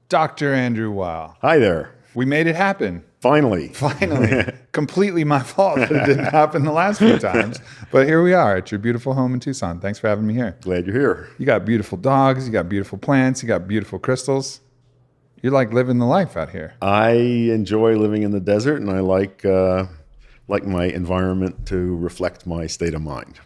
Dr. Andrew Weil. Hi there. We made it happen. Finally. Completely my fault that it didn't happen the last few times. But here we are at your beautiful home in Tucson. Thanks for having me here. Glad you're here. You got beautiful dogs. You got beautiful plants. You got beautiful crystals. You're like living the life out here. I enjoy living in the desert, and I like my environment to reflect my state of mind.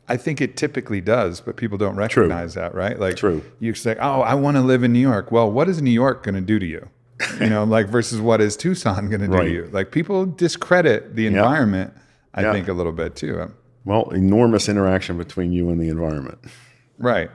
I think it typically does, but people don't recognize that, right? Like, True. You say, oh, I want to live in New York. Well, what is New York going to do to you? Versus what is Tucson going to do to you? Like, people discredit the environment, I think, a little bit too. Well, enormous interaction between you and the environment. Right.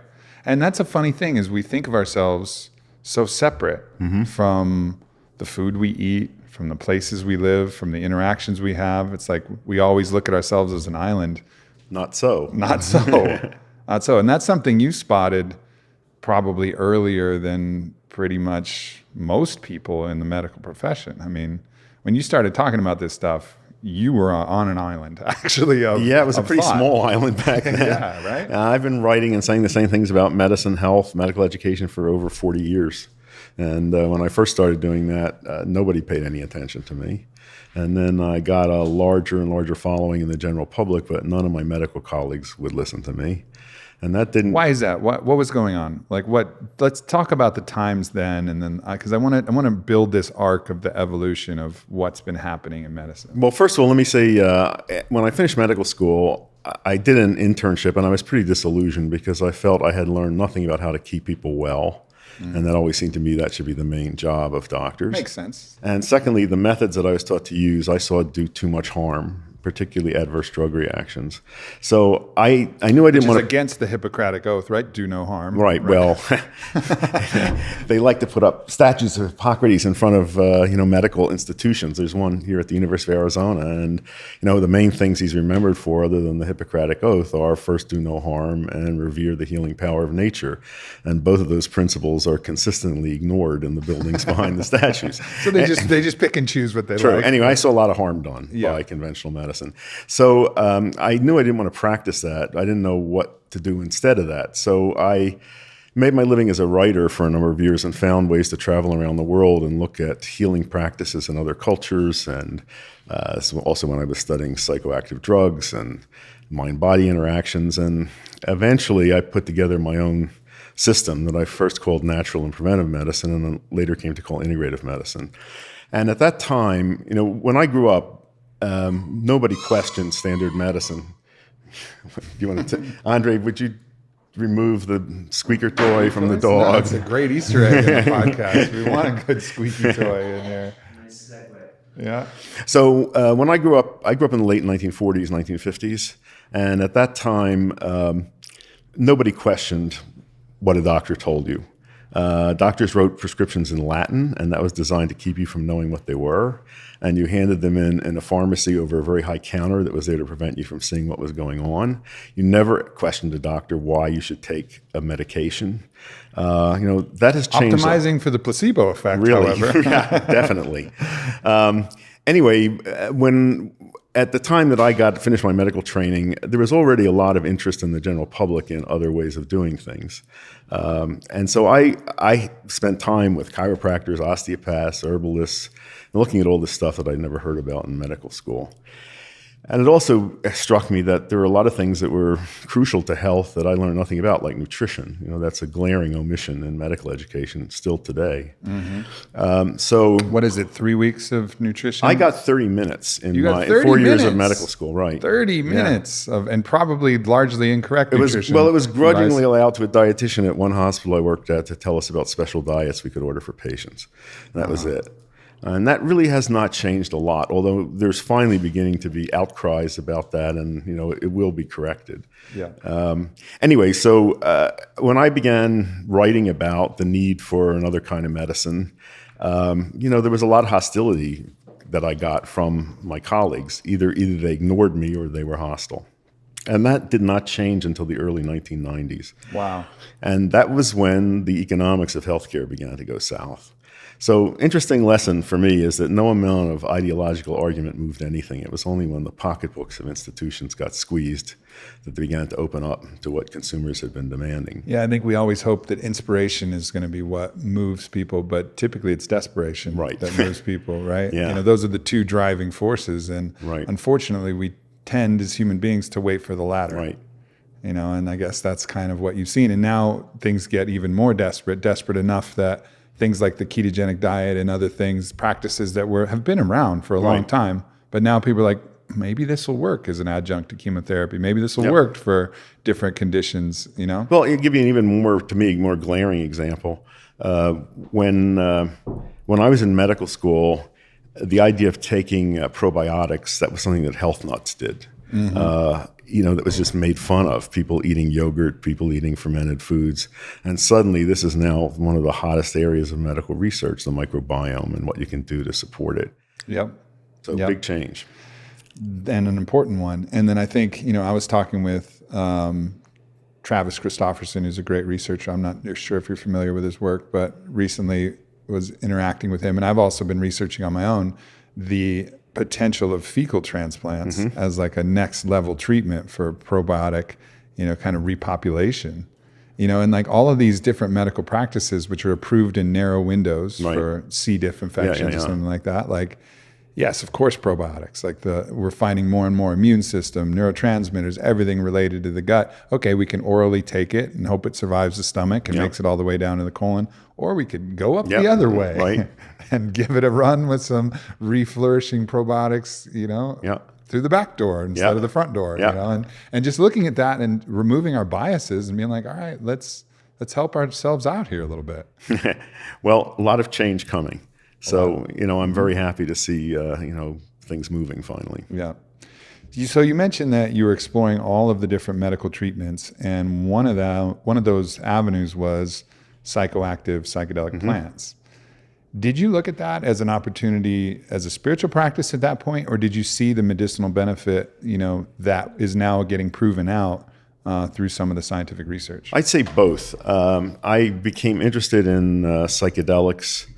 And that's a funny thing is we think of ourselves so separate from the food we eat, from the places we live, from the interactions we have. It's like we always look at ourselves as an island. Not so. Not so. Not so. And that's something you spotted probably earlier than pretty much most people in the medical profession. I mean, when you started talking about this stuff, you were on an island, actually. It was a pretty small island back then. Yeah, right? I've been writing and saying the same things about medicine, health, medical education for over 40 years. And when I first started doing that, nobody paid any attention to me. And then I got a larger and larger following in the general public, but none of my medical colleagues would listen to me. And that didn't. Why is that? What was going on? Like what? Let's talk about the times then, and then because I want to build this arc of the evolution of what's been happening in medicine. Well, first of all, let me say when I finished medical school, I did an internship, and I was pretty disillusioned because I felt I had learned nothing about how to keep people well. And that always seemed to me that should be the main job of doctors. Makes sense. And secondly, the methods that I was taught to use, I saw do too much harm, particularly adverse drug reactions. So I knew I didn't want to... against the Hippocratic Oath, right? Do no harm. Right. Well, they like to put up statues of Hippocrates in front of medical institutions. There's one here at the University of Arizona, and the main things he's remembered for, other than the Hippocratic Oath, are first do no harm and revere the healing power of nature. And both of those principles are consistently ignored in the buildings behind the statues. So they just pick and choose what they like. Anyway, I saw a lot of harm done by conventional medicine. So I knew I didn't want to practice that. I didn't know what to do instead of that. So I made my living as a writer for a number of years and found ways to travel around the world and look at healing practices in other cultures. And also when I was studying psychoactive drugs and mind-body interactions. And eventually I put together my own system that I first called natural and preventive medicine and then later came to call integrative medicine. And at that time, when I grew up, nobody questioned standard medicine. You want to Andre, would you remove the squeaker toy from the dog? That's a great Easter egg in the podcast. We want a good squeaky toy in there. Nice segue. Yeah. So when I grew up in the late 1940s, 1950s. And at that time, nobody questioned what a doctor told you. Doctors wrote prescriptions in Latin, and that was designed to keep you from knowing what they were. And you handed them in a pharmacy over a very high counter that was there to prevent you from seeing what was going on. You never questioned a doctor why you should take a medication. That has changed. Optimizing for the placebo effect, really. however. Yeah, definitely. Anyway, at the time that I got to finish my medical training, there was already a lot of interest in the general public in other ways of doing things. And so I spent time with chiropractors, osteopaths, herbalists, and looking at all this stuff that I'd never heard about in medical school. And it also struck me that there were a lot of things that were crucial to health that I learned nothing about, like nutrition. That's a glaring omission in medical education still today. Mm-hmm. So what is it, 3 weeks of nutrition? I got 30 minutes in my 30 4 years of minutes? medical school, right. 30 minutes and probably largely incorrect nutrition. It was grudgingly allowed to a dietitian at one hospital I worked at to tell us about special diets we could order for patients. And that was it. And that really has not changed a lot, although there's finally beginning to be outcries about that, and it will be corrected. Yeah. Anyway, so when I began writing about the need for another kind of medicine, there was a lot of hostility that I got from my colleagues. Either they ignored me or they were hostile. And that did not change until the early 1990s. Wow. And that was when the economics of healthcare began to go south. So interesting lesson for me is that no amount of ideological argument moved anything. It was only when the pocketbooks of institutions got squeezed that they began to open up to what consumers had been demanding. Yeah, I think we always hope that inspiration is going to be what moves people, but typically it's desperation that moves people, right? Yeah. Those are the two driving forces, and unfortunately we tend as human beings to wait for the latter. Right. And I guess that's kind of what you've seen. And now things get even more desperate enough that things like the ketogenic diet and other practices that have been around for a long time, but now people are like, maybe this will work as an adjunct to chemotherapy. Maybe this will work for different conditions, Well, I'll give you an even more glaring example. When I was in medical school, the idea of taking probiotics, that was something that health nuts did. That was just made fun of. People eating yogurt, people eating fermented foods. And suddenly this is now one of the hottest areas of medical research, the microbiome and what you can do to support it. Yep. So big change. And an important one. And then I think, I was talking with Travis Christofferson, who's a great researcher. I'm not sure if you're familiar with his work, but recently was interacting with him. And I've also been researching on my own the potential of fecal transplants as like a next level treatment for probiotic, kind of repopulation, and like all of these different medical practices, which are approved in narrow windows for C. diff infections or something like that. Like, yes, of course, probiotics, like we're finding more and more immune system, neurotransmitters, everything related to the gut. Okay, we can orally take it and hope it survives the stomach and makes it all the way down to the colon, or we could go up the other way and give it a run with some reflourishing probiotics, through the back door instead of the front door, and just looking at that and removing our biases and being like, all right, let's help ourselves out here a little bit. Well, a lot of change coming. So, I'm very happy to see, things moving finally. Yeah. So you mentioned that you were exploring all of the different medical treatments, and one of those avenues was psychoactive psychedelic plants. Did you look at that as an opportunity as a spiritual practice at that point, or did you see the medicinal benefit, that is now getting proven out through some of the scientific research? I'd say both. I became interested in psychedelics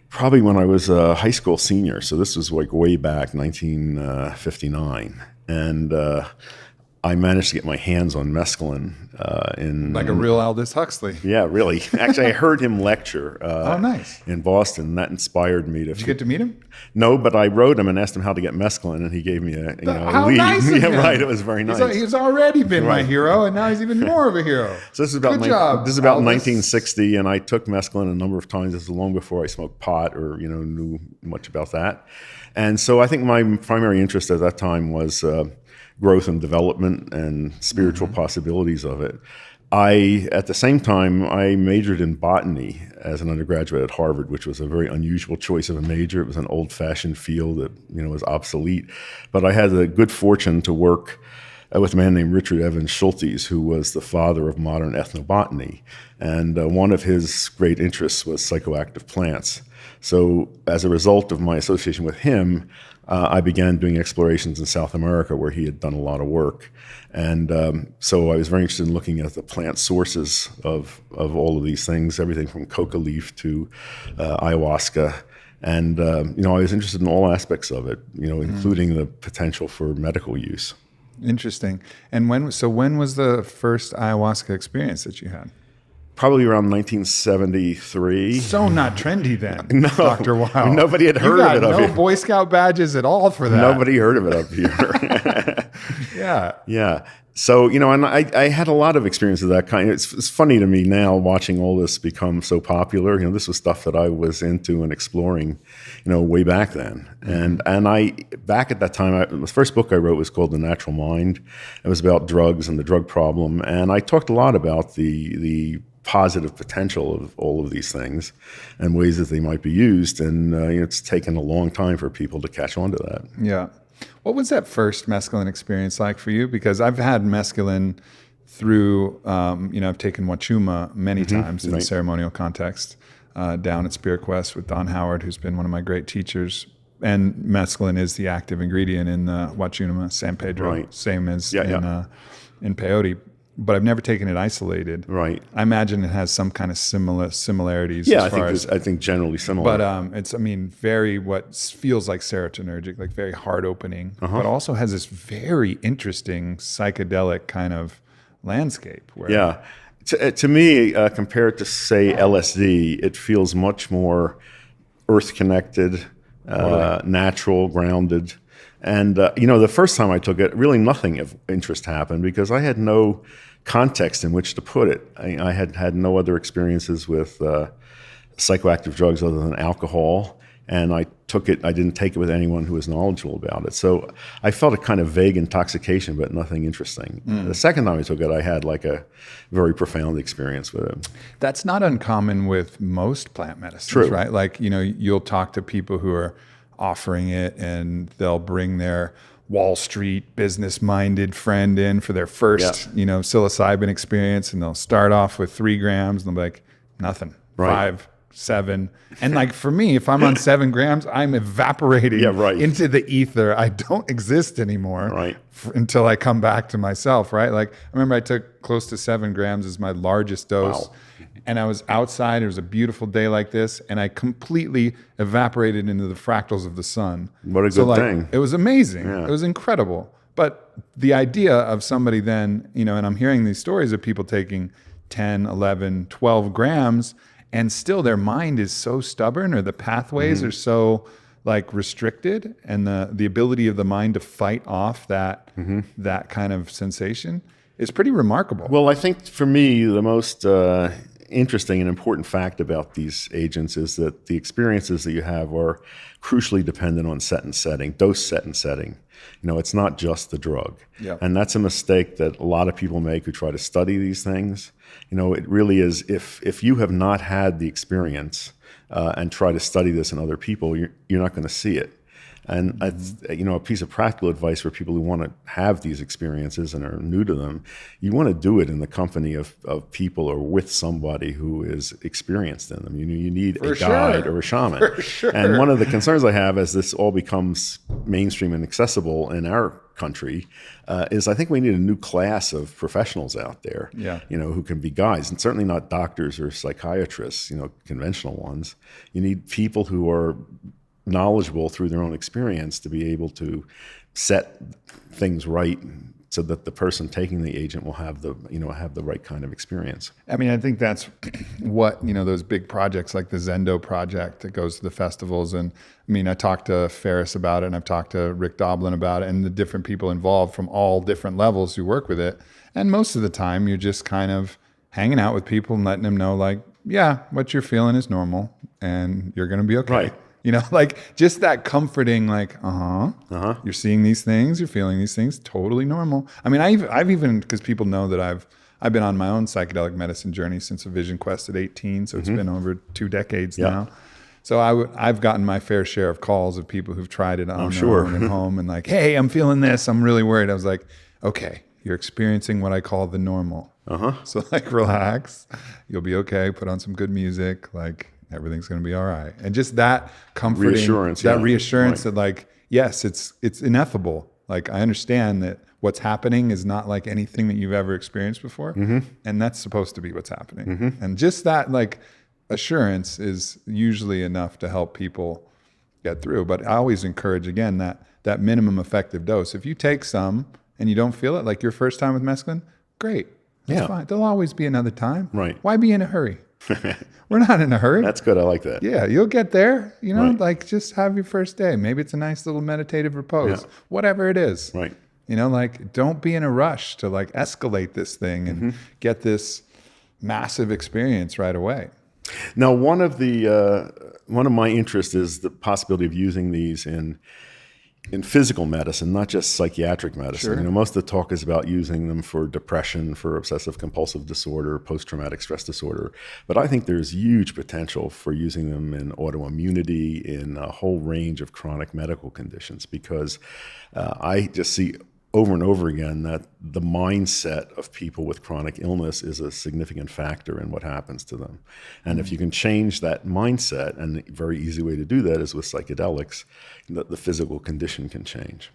probably when I was a high school senior. So this was like way back, 1959. And I managed to get my hands on mescaline like a real Aldous Huxley. Yeah, really. Actually, I heard him lecture nice. in Boston. And that inspired me to... Did you get to meet him? No, but I wrote him and asked him how to get mescaline, and he gave me a how lead. Nice of him. Right. It was very nice. He's already been my hero, and now he's even more of a hero. So this is about Good job, about Aldous. 1960, and I took mescaline a number of times. This was long before I smoked pot or knew much about that. And so I think my primary interest at that time was growth and development and spiritual possibilities of it. At the same time, I majored in botany as an undergraduate at Harvard, which was a very unusual choice of a major. It was an old-fashioned field that was obsolete. But I had the good fortune to work with a man named Richard Evans Schultes, who was the father of modern ethnobotany. And one of his great interests was psychoactive plants. So as a result of my association with him, I began doing explorations in South America, where he had done a lot of work. And so I was very interested in looking at the plant sources of all of these things, everything from coca leaf to ayahuasca. And, I was interested in all aspects of it, including the potential for medical use. Interesting. And when was the first ayahuasca experience that you had? Probably around 1973. So not trendy then, no, Dr. Weil. Nobody had heard of it up here. No Boy Scout badges at all for that. Nobody heard of it up here. Yeah. So, and I had a lot of experience of that kind. It's funny to me now watching all this become so popular. This was stuff that I was into and exploring, way back then. And I, back at that time, the first book I wrote was called The Natural Mind. It was about drugs and the drug problem. And I talked a lot about the positive potential of all of these things and ways that they might be used. And it's taken a long time for people to catch on to that. Yeah. What was that first mescaline experience like for you? Because I've had mescaline through, I've taken Wachuma many times in a ceremonial context down at Spirit Quest with Don Howard, who's been one of my great teachers. And mescaline is the active ingredient in the Wachuma San Pedro, same as in peyote. but I've never taken it isolated. Right. I imagine it has some kind of similarities. Yeah, I think generally similar. But it's, I mean, very what feels like serotonergic, like very heart opening, but also has this very interesting psychedelic kind of landscape. Where, yeah. To me, compared to, say, LSD, it feels much more earth-connected, natural, grounded. And, the first time I took it, really nothing of interest happened because I had no context in which to put it. I had no other experiences with psychoactive drugs other than alcohol. And I didn't take it with anyone who was knowledgeable about it. So I felt a kind of vague intoxication, but nothing interesting. The second time I took it, I had like a very profound experience with it. That's not uncommon with most plant medicines, right? Like, you'll talk to people who are offering it and they'll bring their Wall Street business-minded friend in for their first, psilocybin experience. And they'll start off with 3 grams and they'll be like, nothing, 5, 7. And like for me, if I'm on 7 grams, I'm evaporating into the ether. I don't exist anymore until I come back to myself, right? Like I remember I took close to 7 grams as my largest dose. Wow. And I was outside. It was a beautiful day like this. And I completely evaporated into the fractals of the sun. What a good thing. It was amazing. Yeah. It was incredible. But the idea of somebody then, and I'm hearing these stories of people taking 10, 11, 12 grams and still their mind is so stubborn or the pathways are so like restricted and the ability of the mind to fight off that kind of sensation is pretty remarkable. Well, I think for me, the most interesting and important fact about these agents is that the experiences that you have are crucially dependent on set and setting, dose, set, and setting. It's not just the drug. Yep. And that's a mistake that a lot of people make who try to study these things. It really is, if you have not had the experience and try to study this in other people, you're not going to see it. And a piece of practical advice for people who want to have these experiences and are new to them, you want to do it in the company of people or with somebody who is experienced in them. You need a guide or a shaman. For sure. And one of the concerns I have as this all becomes mainstream and accessible in our country is I think we need a new class of professionals out there, who can be guides, and certainly not doctors or psychiatrists, conventional ones. You need people who are knowledgeable through their own experience to be able to set things right so that the person taking the agent will have the right kind of experience. I mean, I think that's what, those big projects like the Zendo project that goes to the festivals. And I mean, I talked to Ferris about it and I've talked to Rick Doblin about it and the different people involved from all different levels who work with it. And most of the time you're just kind of hanging out with people and letting them know like, yeah, what you're feeling is normal and you're going to be okay. Right. Like just that comforting, like, you're seeing these things, you're feeling these things, totally normal. I mean, I've even, because people know that I've been on my own psychedelic medicine journey since a Vision Quest at 18, so it's been over 2 decades now. So I've gotten my fair share of calls of people who've tried it on their own at home and like, hey, I'm feeling this, I'm really worried. I was like, okay, you're experiencing what I call the normal. So like, relax, you'll be okay, put on some good music, like, everything's going to be all right. And just that comforting, reassurance that like, yes, it's ineffable. Like I understand that what's happening is not like anything that you've ever experienced before. And that's supposed to be what's happening. And just that like assurance is usually enough to help people get through. But I always encourage again, that minimum effective dose. If you take some and you don't feel it, like your first time with mescaline, great. That's fine. There'll always be another time. Right. Why be in a hurry? We're not in a hurry. That's good. I like that. Yeah, you'll get there. Like just have your first day. Maybe it's a nice little meditative repose, whatever it is. Right. Like don't be in a rush to like escalate this thing and get this massive experience right away. Now, one of my interests is the possibility of using these in physical medicine, not just psychiatric medicine. Sure. Most of the talk is about using them for depression, for obsessive compulsive disorder, post-traumatic stress disorder. But I think there's huge potential for using them in autoimmunity, in a whole range of chronic medical conditions, because I just see over and over again that the mindset of people with chronic illness is a significant factor in what happens to them. And if you can change that mindset, and a very easy way to do that is with psychedelics, the physical condition can change.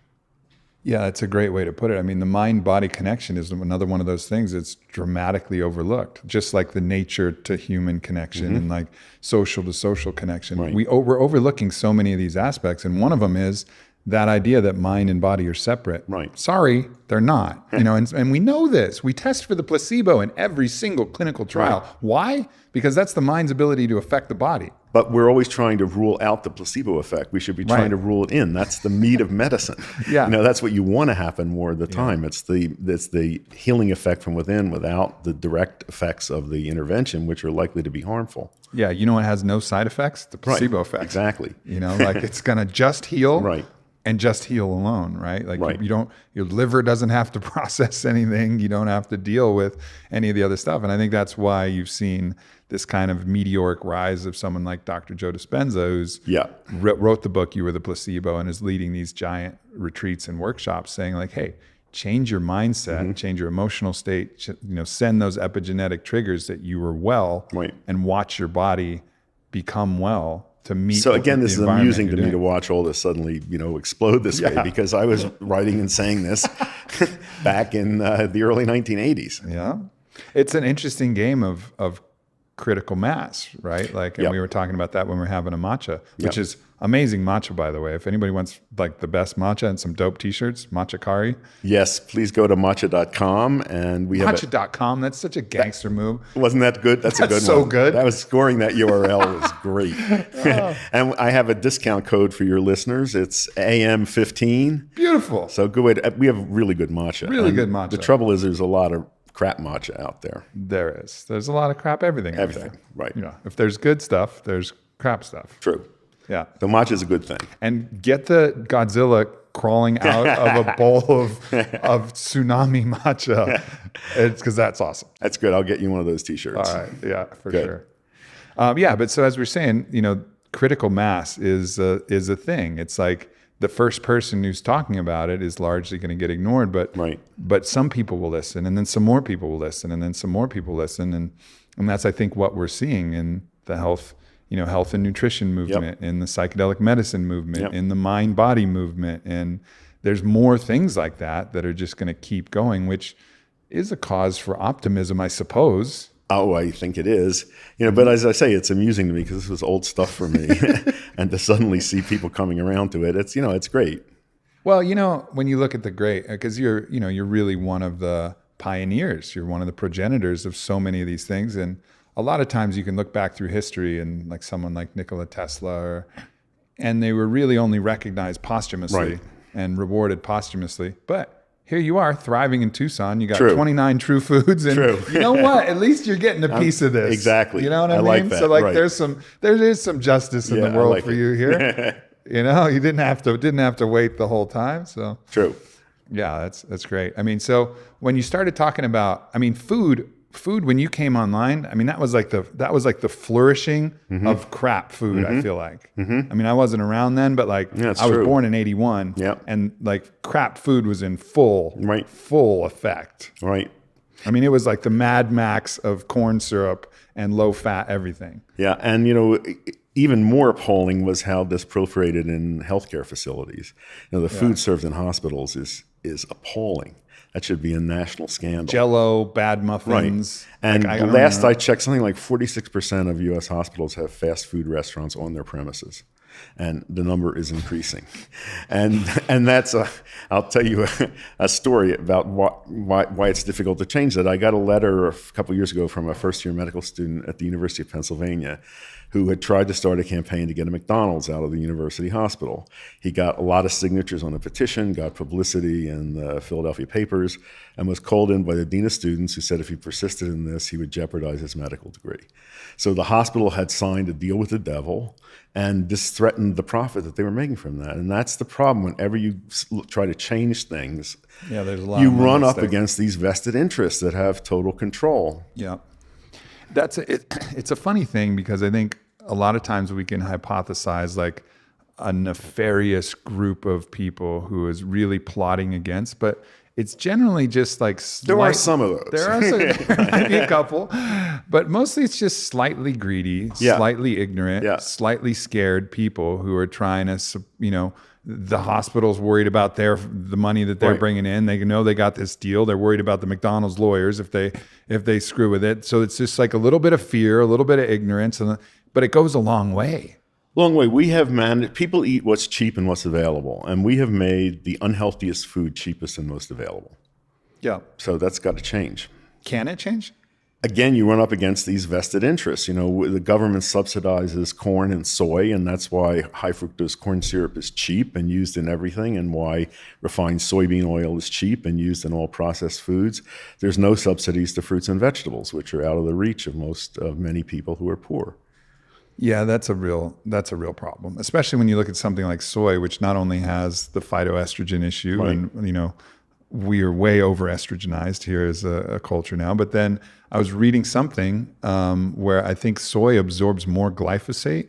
Yeah, that's a great way to put it. I mean, the mind-body connection is another one of those things that's dramatically overlooked, just like the nature to human connection and like social to social connection. Right. We're overlooking so many of these aspects, and one of them is that idea that mind and body are separate. Right. Sorry, they're not. And we know this. We test for the placebo in every single clinical trial. Right. Why? Because that's the mind's ability to affect the body. But we're always trying to rule out the placebo effect. We should be trying to rule it in. That's the meat of medicine. Yeah. That's what you want to happen more of the time. It's the healing effect from within without the direct effects of the intervention, which are likely to be harmful. Yeah, you know what has no side effects? The placebo effect. Exactly. Like it's going to just heal. Right. And just heal alone, right? Like Right. your liver doesn't have to process anything. You don't have to deal with any of the other stuff. And I think that's why you've seen this kind of meteoric rise of someone like Dr. Joe Dispenza, who's wrote the book, You Were the Placebo, and is leading these giant retreats and workshops saying like, hey, change your mindset, change your emotional state, send those epigenetic triggers that you were well and watch your body become well. So again, this is amusing to me to watch all this suddenly, explode this way, because I was writing and saying this back in the early 1980s. Yeah, it's an interesting game of critical mass, right? Like, and we were talking about that when we were having a matcha, which is amazing matcha, by the way. If anybody wants like the best matcha and some dope t-shirts, MatchaKari. Yes, please go to matcha.com and we have Matcha.com. That's such a gangster move. Wasn't that good? That's a good one. So good. That was scoring that URL was great. And I have a discount code for your listeners. It's AM15. Beautiful. So good way to, we have really good matcha. Really good matcha. The trouble is there's a lot of crap matcha out there. There is. There's a lot of crap everything. Right. If there's good stuff, there's crap stuff. True. Yeah. So matcha is a good thing. And get the Godzilla crawling out of a bowl of tsunami matcha. It's because that's awesome. That's good. I'll get you one of those t-shirts. All right. Yeah, for sure. But so as we're saying, critical mass is a thing. It's like the first person who's talking about it is largely going to get ignored, but some people will listen, and then some more people will listen, and then some more people listen, and that's, I think, what we're seeing in the health and nutrition movement, in the psychedelic medicine movement, in the mind-body movement, and there's more things like that are just going to keep going, which is a cause for optimism, I suppose. Oh, I think it is. But as I say, it's amusing to me because this was old stuff for me, and to suddenly see people coming around to it, it's great. Well, when you look at the great, because you're really one of the pioneers, you're one of the progenitors of so many of these things, and a lot of times you can look back through history and like someone like Nikola Tesla, and they were really only recognized posthumously and rewarded posthumously. But here you are thriving in Tucson. You got 29 true foods. And you know what? At least you're getting a piece of this. Exactly. You know what I mean? Like that. So like there is some justice in the world for you here. You didn't have to wait the whole time. So true. Yeah, that's great. I mean, so when you started talking about, food when you came online, that was like the flourishing of crap food. I feel like. I wasn't around then, but I was born in 81, and like crap food was in full effect. Right. It was like the Mad Max of corn syrup and low fat everything. Yeah, and even more appalling was how this proliferated in healthcare facilities. The food served in hospitals is appalling. That should be a national scandal. Jello, bad muffins. Right. And last I checked, something like 46% of U.S. hospitals have fast food restaurants on their premises. And the number is increasing. And that's, I'll tell you a story about why it's difficult to change that. I got a letter a couple of years ago from a first-year medical student at the University of Pennsylvania who had tried to start a campaign to get a McDonald's out of the university hospital. He got a lot of signatures on a petition, got publicity in the Philadelphia papers, and was called in by the dean of students who said if he persisted in this, he would jeopardize his medical degree. So the hospital had signed a deal with the devil, and this threatened the profit that they were making from that. And that's the problem. Whenever you try to change things, there's a lot you run up against these vested interests that have total control. Yeah. It's a funny thing because I think a lot of times we can hypothesize like a nefarious group of people who is really plotting against, but it's generally just like there are some of those. There might be a couple, but mostly it's just slightly greedy, slightly ignorant, slightly scared people who are trying to, the hospital's worried about the money that they're bringing in. They know they got this deal. They're worried about the McDonald's lawyers if they screw with it. So it's just like a little bit of fear, a little bit of ignorance, but it goes a long way. Long way. We have managed, people eat what's cheap and what's available, and we have made the unhealthiest food cheapest and most available. Yeah. So that's got to change. Can it change? Again, you run up against these vested interests. The government subsidizes corn and soy, and that's why high fructose corn syrup is cheap and used in everything, and why refined soybean oil is cheap and used in all processed foods. There's no subsidies to fruits and vegetables, which are out of the reach of many people who are poor. Yeah, that's a real problem, especially when you look at something like soy, which not only has the phytoestrogen issue, and we are way over estrogenized here as a culture now. But then I was reading something where I think soy absorbs more glyphosate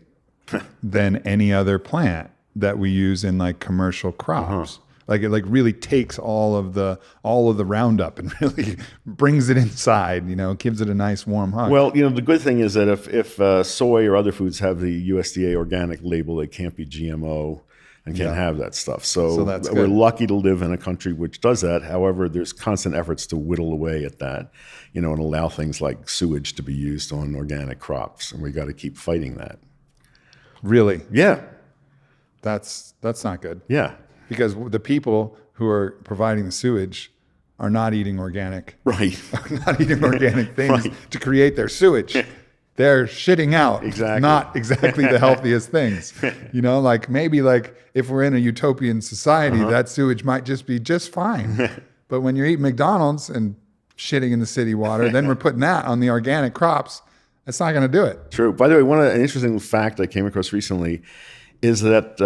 than any other plant that we use in like commercial crops. Like it really takes all of the Roundup and really brings it inside, gives it a nice warm hug. Well, the good thing is that if soy or other foods have the USDA organic label, they can't be GMO and can't have that stuff. So that's we're good. lucky to live in a country which does that. However, there's constant efforts to whittle away at that, and allow things like sewage to be used on organic crops. And we got to keep fighting that. Really? Yeah. That's not good. Yeah. Because the people who are providing the sewage are not eating organic. Right. Not eating organic things to create their sewage. They're shitting out not exactly the healthiest things. Maybe if we're in a utopian society, that sewage might just be just fine. But when you're eating McDonald's and shitting in the city water, then we're putting that on the organic crops. That's not going to do it. True. By the way, an interesting fact I came across recently is that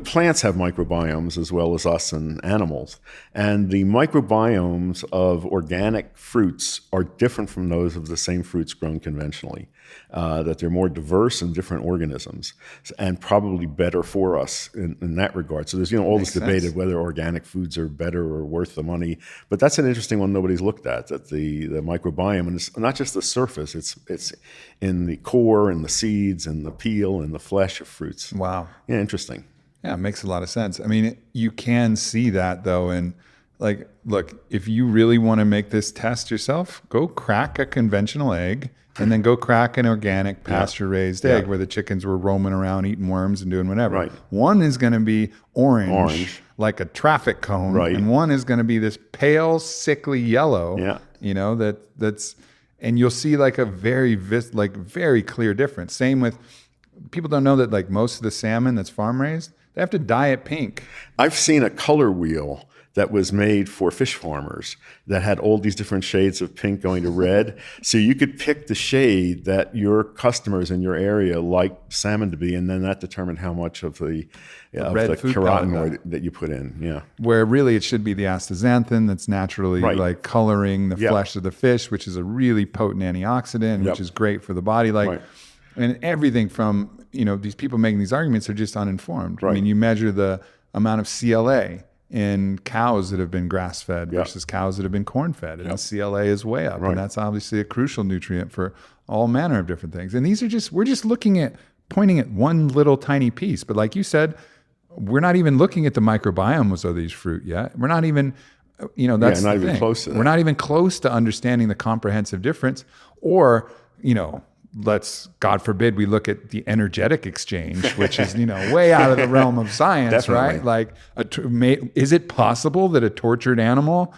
plants have microbiomes as well as us and animals. And the microbiomes of organic fruits are different from those of the same fruits grown conventionally, that they're more diverse and different organisms and probably better for us in that regard. So there's all this debate of whether organic foods are better or worth the money. But that's an interesting one nobody's looked at, that the microbiome, and it's not just the surface, it's in the core and the seeds and the peel and the flesh of fruits. Wow. Yeah, interesting. Yeah, it makes a lot of sense. I mean, you can see that though. And look, if you really want to make this test yourself, go crack a conventional egg and then go crack an organic pasture raised egg where the chickens were roaming around eating worms and doing whatever. Right. One is going to be orange like a traffic cone. Right. And one is going to be this pale, sickly yellow, that's, and you'll see like a very clear difference. Same with, people don't know that most of the salmon that's farm raised, they have to dye it pink. I've seen a color wheel that was made for fish farmers that had all these different shades of pink going to red. So you could pick the shade that your customers in your area like salmon to be, and then that determined how much of the carotenoid that you put in. Yeah. Where really it should be the astaxanthin that's naturally coloring the flesh of the fish, which is a really potent antioxidant, which is great for the body. And everything from, these people making these arguments are just uninformed. Right. I mean, you measure the amount of CLA in cows that have been grass-fed versus cows that have been corn-fed. And the CLA is way up. And that's obviously a crucial nutrient for all manner of different things. And these are we're just pointing at one little tiny piece. But like you said, we're not even looking at the microbiomes of these fruit yet. We're not even, that's not the even thing. Close to that. We're not even close to understanding the comprehensive difference, or, let's, God forbid, we look at the energetic exchange, which is, way out of the realm of science, right? Is it possible that a tortured animal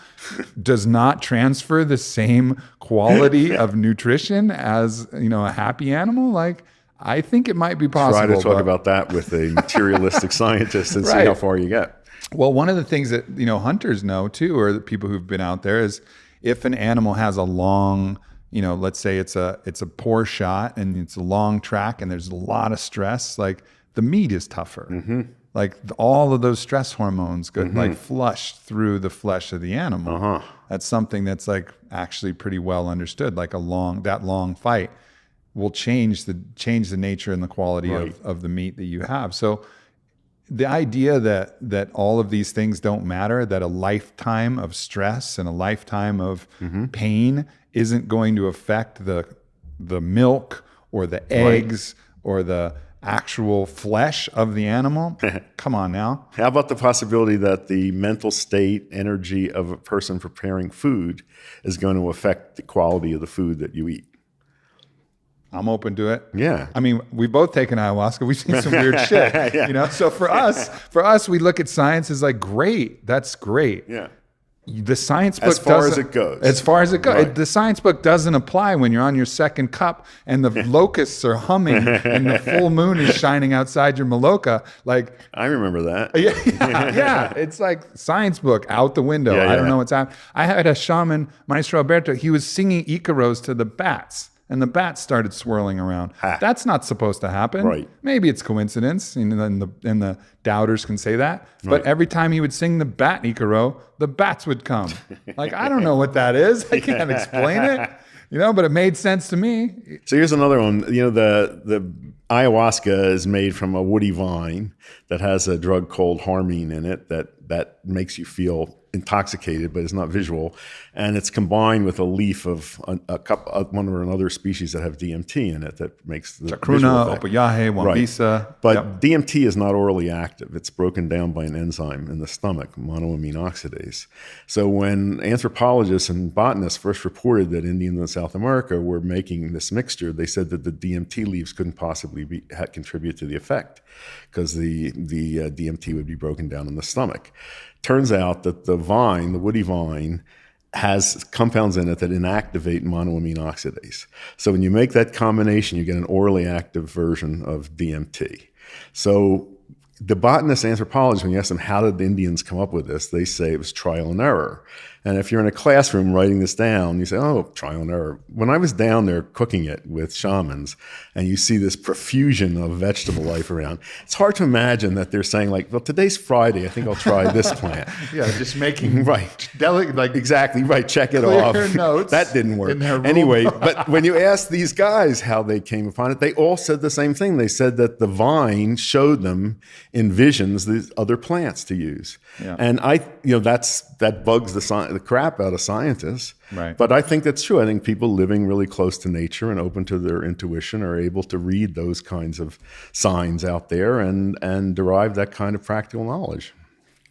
does not transfer the same quality of nutrition as, a happy animal? I think it might be possible. Try to talk about that with a materialistic scientist and see how far you get. Well, one of the things that, hunters know too, or the people who've been out there, is if an animal has a long, let's say it's a poor shot and it's a long track and there's a lot of stress, the meat is tougher. Mm-hmm. All of those stress hormones go flush through the flesh of the animal. Uh-huh. That's something that's actually pretty well understood. That long fight will change the nature and the quality of the meat that you have. So the idea that all of these things don't matter, that a lifetime of stress and a lifetime of pain isn't going to affect the milk or the eggs or the actual flesh of the animal. Come on now. How about the possibility that the mental state, energy of a person preparing food is going to affect the quality of the food that you eat? I'm open to it. Yeah. I mean, we've both taken ayahuasca. We've seen some weird shit, you know? So for us, we look at science as like, great. That's great. Yeah. The science book as far as it goes. As far as it goes. Right. The science book doesn't apply when you're on your second cup and the locusts are humming and the full moon is shining outside your maloca. Like, I remember that. Yeah. It's like science book out the window. I don't know what's happening. I had a shaman, Maestro Alberto, he was singing Icaros to the bats. And the bats started swirling around. That's not supposed to happen. Right. Maybe it's coincidence, and the doubters can say that. But every time he would sing the bat Icaro, the bats would come. Like, I don't know what that is. I can't explain it. You know, but it made sense to me. So here's another one. You know, the ayahuasca is made from a woody vine that has a drug called harmine in it that makes you feel intoxicated, but it's not visual, and it's combined with a leaf of one or another species that have DMT in it that makes the Chacruna, Opayahe, Wambisa. Right. But DMT is not orally active. It's broken down by an enzyme in the stomach, monoamine oxidase. So when anthropologists and botanists first reported that Indians in South America were making this mixture, they said that the DMT leaves couldn't possibly contribute to the effect because the DMT would be broken down in the stomach. Turns out that the woody vine, has compounds in it that inactivate monoamine oxidase. So when you make that combination, you get an orally active version of DMT. So the botanists, anthropologists, when you ask them how did the Indians come up with this, they say it was trial and error. And if you're in a classroom writing this down, you say, oh, trial and error. When I was down there cooking it with shamans and you see this profusion of vegetable life around, it's hard to imagine that they're saying like, well, today's Friday. I think I'll try this plant. Yeah, just making exactly right. Check it clear off. Notes that didn't work. Anyway, but when you ask these guys how they came upon it, they all said the same thing. They said that the vine showed them in visions these other plants to use. Yeah. And that bugs the crap out of scientists. Right. But I think that's true. I think people living really close to nature and open to their intuition are able to read those kinds of signs out there and derive that kind of practical knowledge.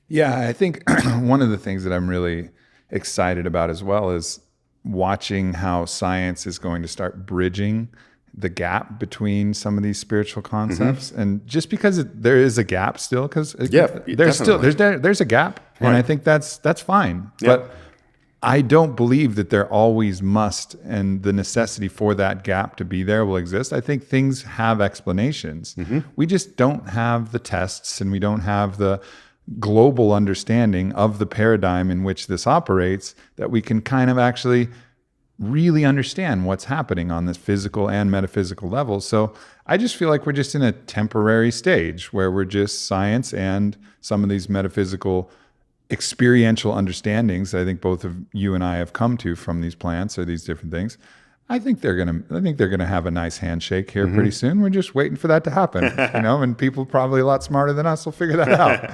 Yeah, I think one of the things that I'm really excited about as well is watching how science is going to start bridging the gap between some of these spiritual concepts. Mm-hmm. And just because there is a gap still, because there's a gap, right. And I think that's fine. Yep. But I don't believe that there always must, and the necessity for that gap to be there will exist. I think things have explanations. Mm-hmm. We just don't have the tests, and we don't have the global understanding of the paradigm in which this operates that we can kind of actually really understand what's happening on this physical and metaphysical level. So I just feel like we're just in a temporary stage where we're just science and some of these metaphysical experiential understandings I think both of you and I have come to from these plants or these different things. I think they're gonna have a nice handshake here pretty soon. We're just waiting for that to happen, and people probably a lot smarter than us will figure that out.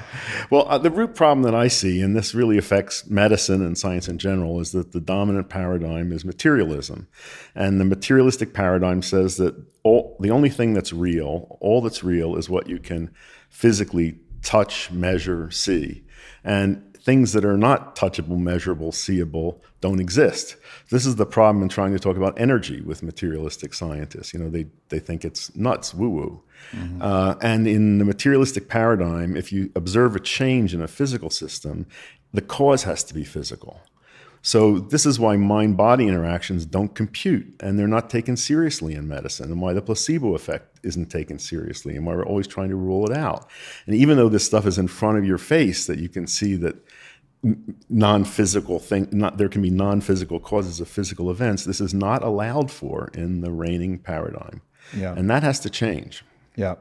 Well, the root problem that I see, and this really affects medicine and science in general, is that the dominant paradigm is materialism. And the materialistic paradigm says that the only thing that's real, all that's real is what you can physically touch, measure, see. And things that are not touchable, measurable, seeable don't exist. This is the problem in trying to talk about energy with materialistic scientists. They think it's nuts, woo-woo. Mm-hmm. And in the materialistic paradigm, if you observe a change in a physical system, the cause has to be physical. So this is why mind-body interactions don't compute, and they're not taken seriously in medicine, and why the placebo effect isn't taken seriously, and why we're always trying to rule it out. And even though this stuff is in front of your face, that you can see that there can be non-physical causes of physical events, this is not allowed for in the reigning paradigm. Yeah. And that has to change. Yeah.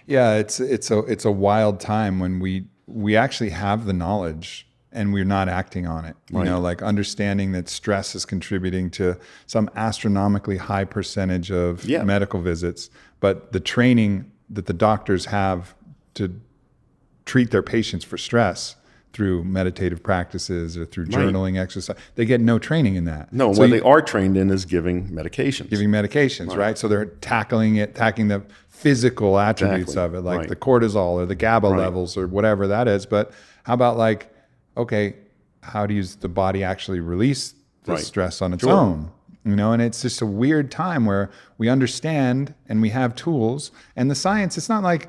Yeah, it's a wild time when we actually have the knowledge and we're not acting on it. Right. Like understanding that stress is contributing to some astronomically high percentage of medical visits, but the training that the doctors have to treat their patients for stress through meditative practices or through journaling exercise. They get no training in that. No, so what they are trained in is giving medications. Giving medications, right? So they're tackling the physical attributes of it, like the cortisol or the GABA levels or whatever that is. But how about like, okay, how does the body actually release the stress on its own? And it's just a weird time where we understand and we have tools, and the science, it's not like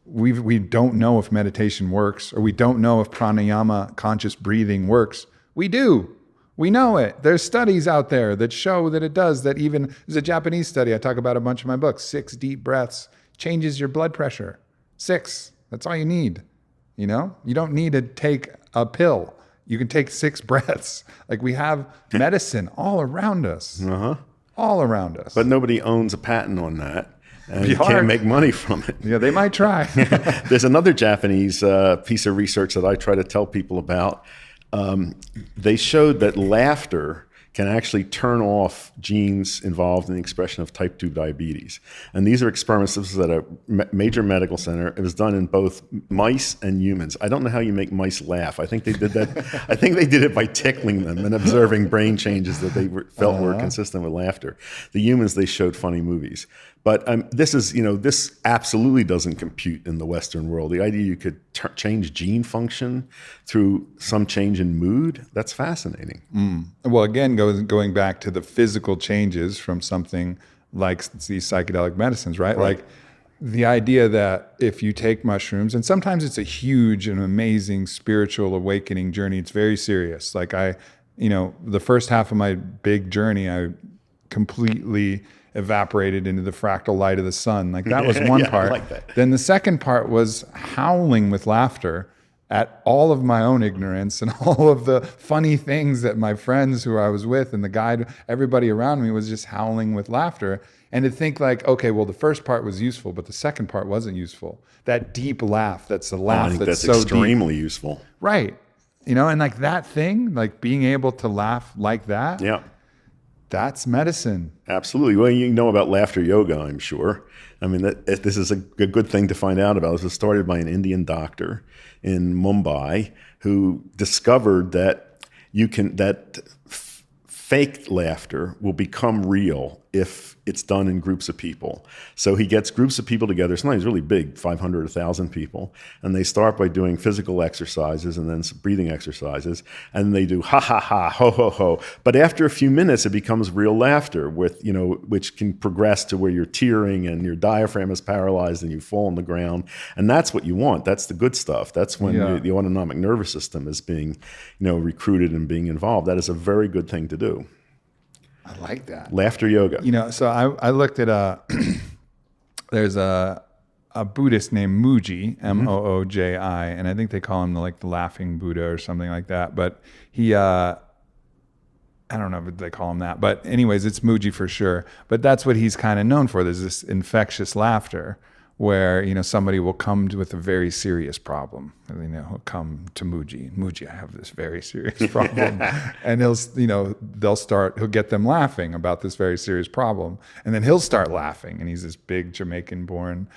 we don't know if meditation works, or we don't know if pranayama, conscious breathing, works. We do. We know it. There's studies out there that show that it does, that even, there's a Japanese study I talk about in a bunch of my books, 6 deep breaths changes your blood pressure. 6, that's all you need. You don't need to take a pill. You can take 6 breaths. Like, we have medicine all around us. All around us. But nobody owns a patent on that. And you can't make money from it. Yeah, they might try. There's another Japanese piece of research that I try to tell people about. They showed that laughter can actually turn off genes involved in the expression of type 2 diabetes. And these are experiments. This was at a major medical center. It was done in both mice and humans. I don't know how you make mice laugh. I think they did that. I think they did it by tickling them and observing brain changes that they felt were consistent with laughter. The humans, they showed funny movies. But this absolutely doesn't compute in the Western world. The idea you could change gene function through some change in mood, that's fascinating. Well, again, going back to the physical changes from something like these psychedelic medicines, right? Like the idea that if you take mushrooms, and sometimes it's a huge and amazing spiritual awakening journey, it's very serious. Like the first half of my big journey, I completely evaporated into the fractal light of the sun. Like, that was one part. I like that. Then the second part was howling with laughter at all of my own ignorance and all of the funny things that my friends who I was with and the guide, everybody around me was just howling with laughter. And to think like, okay, well, the first part was useful, but the second part wasn't useful. That deep laugh, that's the laugh that's so extremely deep. Useful. Right. And like that thing, like being able to laugh like that. Yeah. That's medicine. Absolutely. Well, you know about laughter yoga, I'm sure. I mean, this is a good thing to find out about. This was started by an Indian doctor in Mumbai who discovered that fake laughter will become real if it's done in groups of people. So he gets groups of people together, sometimes really big, 500, 1,000 people, and they start by doing physical exercises and then some breathing exercises, and they do ha ha ha, ho ho ho. But after a few minutes, it becomes real laughter, which can progress to where you're tearing and your diaphragm is paralyzed and you fall on the ground. And that's what you want. That's the good stuff. That's when the autonomic nervous system is being, recruited and being involved. That is a very good thing to do. I like that. Laughter yoga. So I looked at there's a Buddhist named Mooji, Mooji, and I think they call him the laughing Buddha or something like that. But he, I don't know if they call him that, but anyways, it's Mooji for sure. But that's what he's kind of known for. There's this infectious laughter where, somebody will come with a very serious problem. And, he'll come to Mooji. Mooji, I have this very serious problem. And he'll get them laughing about this very serious problem. And then he'll start laughing. And he's this big Jamaican-born,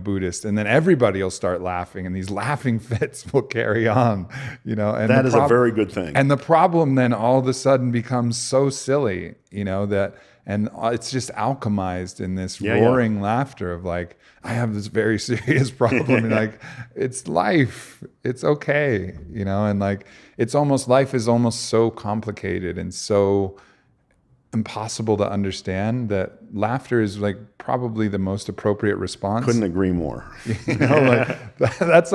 Buddhist. And then everybody will start laughing. And these laughing fits will carry on, And that is a very good thing. And the problem then all of a sudden becomes so silly, and it's just alchemized in this roaring laughter of like, I have this very serious problem. And it's life. It's okay. And life is almost so complicated and so impossible to understand that laughter is probably the most appropriate response. Couldn't agree more. That's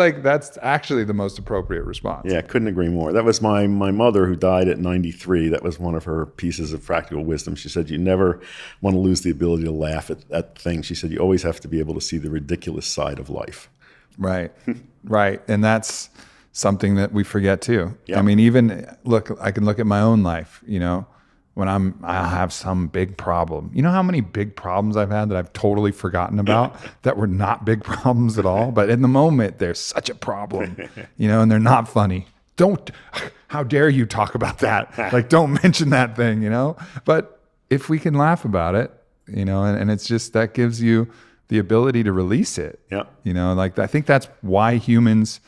actually the most appropriate response. Yeah, couldn't agree more. That was my mother who died at 93. That was one of her pieces of practical wisdom. She said, you never want to lose the ability to laugh at things. She said, you always have to be able to see the ridiculous side of life. Right. Right. And that's something that we forget too. Yeah. I mean, I can look at my own life, when I have some big problem. You know how many big problems I've had that I've totally forgotten about that were not big problems at all? But in the moment, they're such a problem, and they're not funny. How dare you talk about that? Don't mention that thing, But if we can laugh about it, and it's just, that gives you the ability to release it. Yeah. I think that's why humans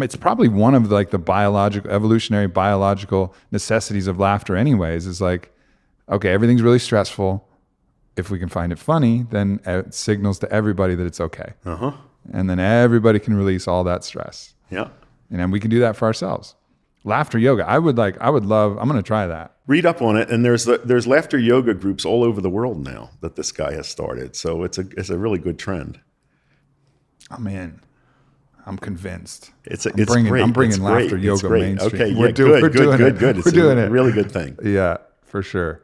it's probably one of like the evolutionary biological necessities of laughter anyways, is like, okay, everything's really stressful. If we can find it funny, then it signals to everybody that it's okay. And then everybody can release all that stress. Yeah. And then we can do that for ourselves. Laughter yoga. I'm going to try that. Read up on it. And there's laughter yoga groups all over the world now that this guy has started. So it's a really good trend. Oh man, I'm convinced. I'm bringing laughter yoga mainstream. Okay, we're good. It's We're doing a really good thing. Yeah, for sure.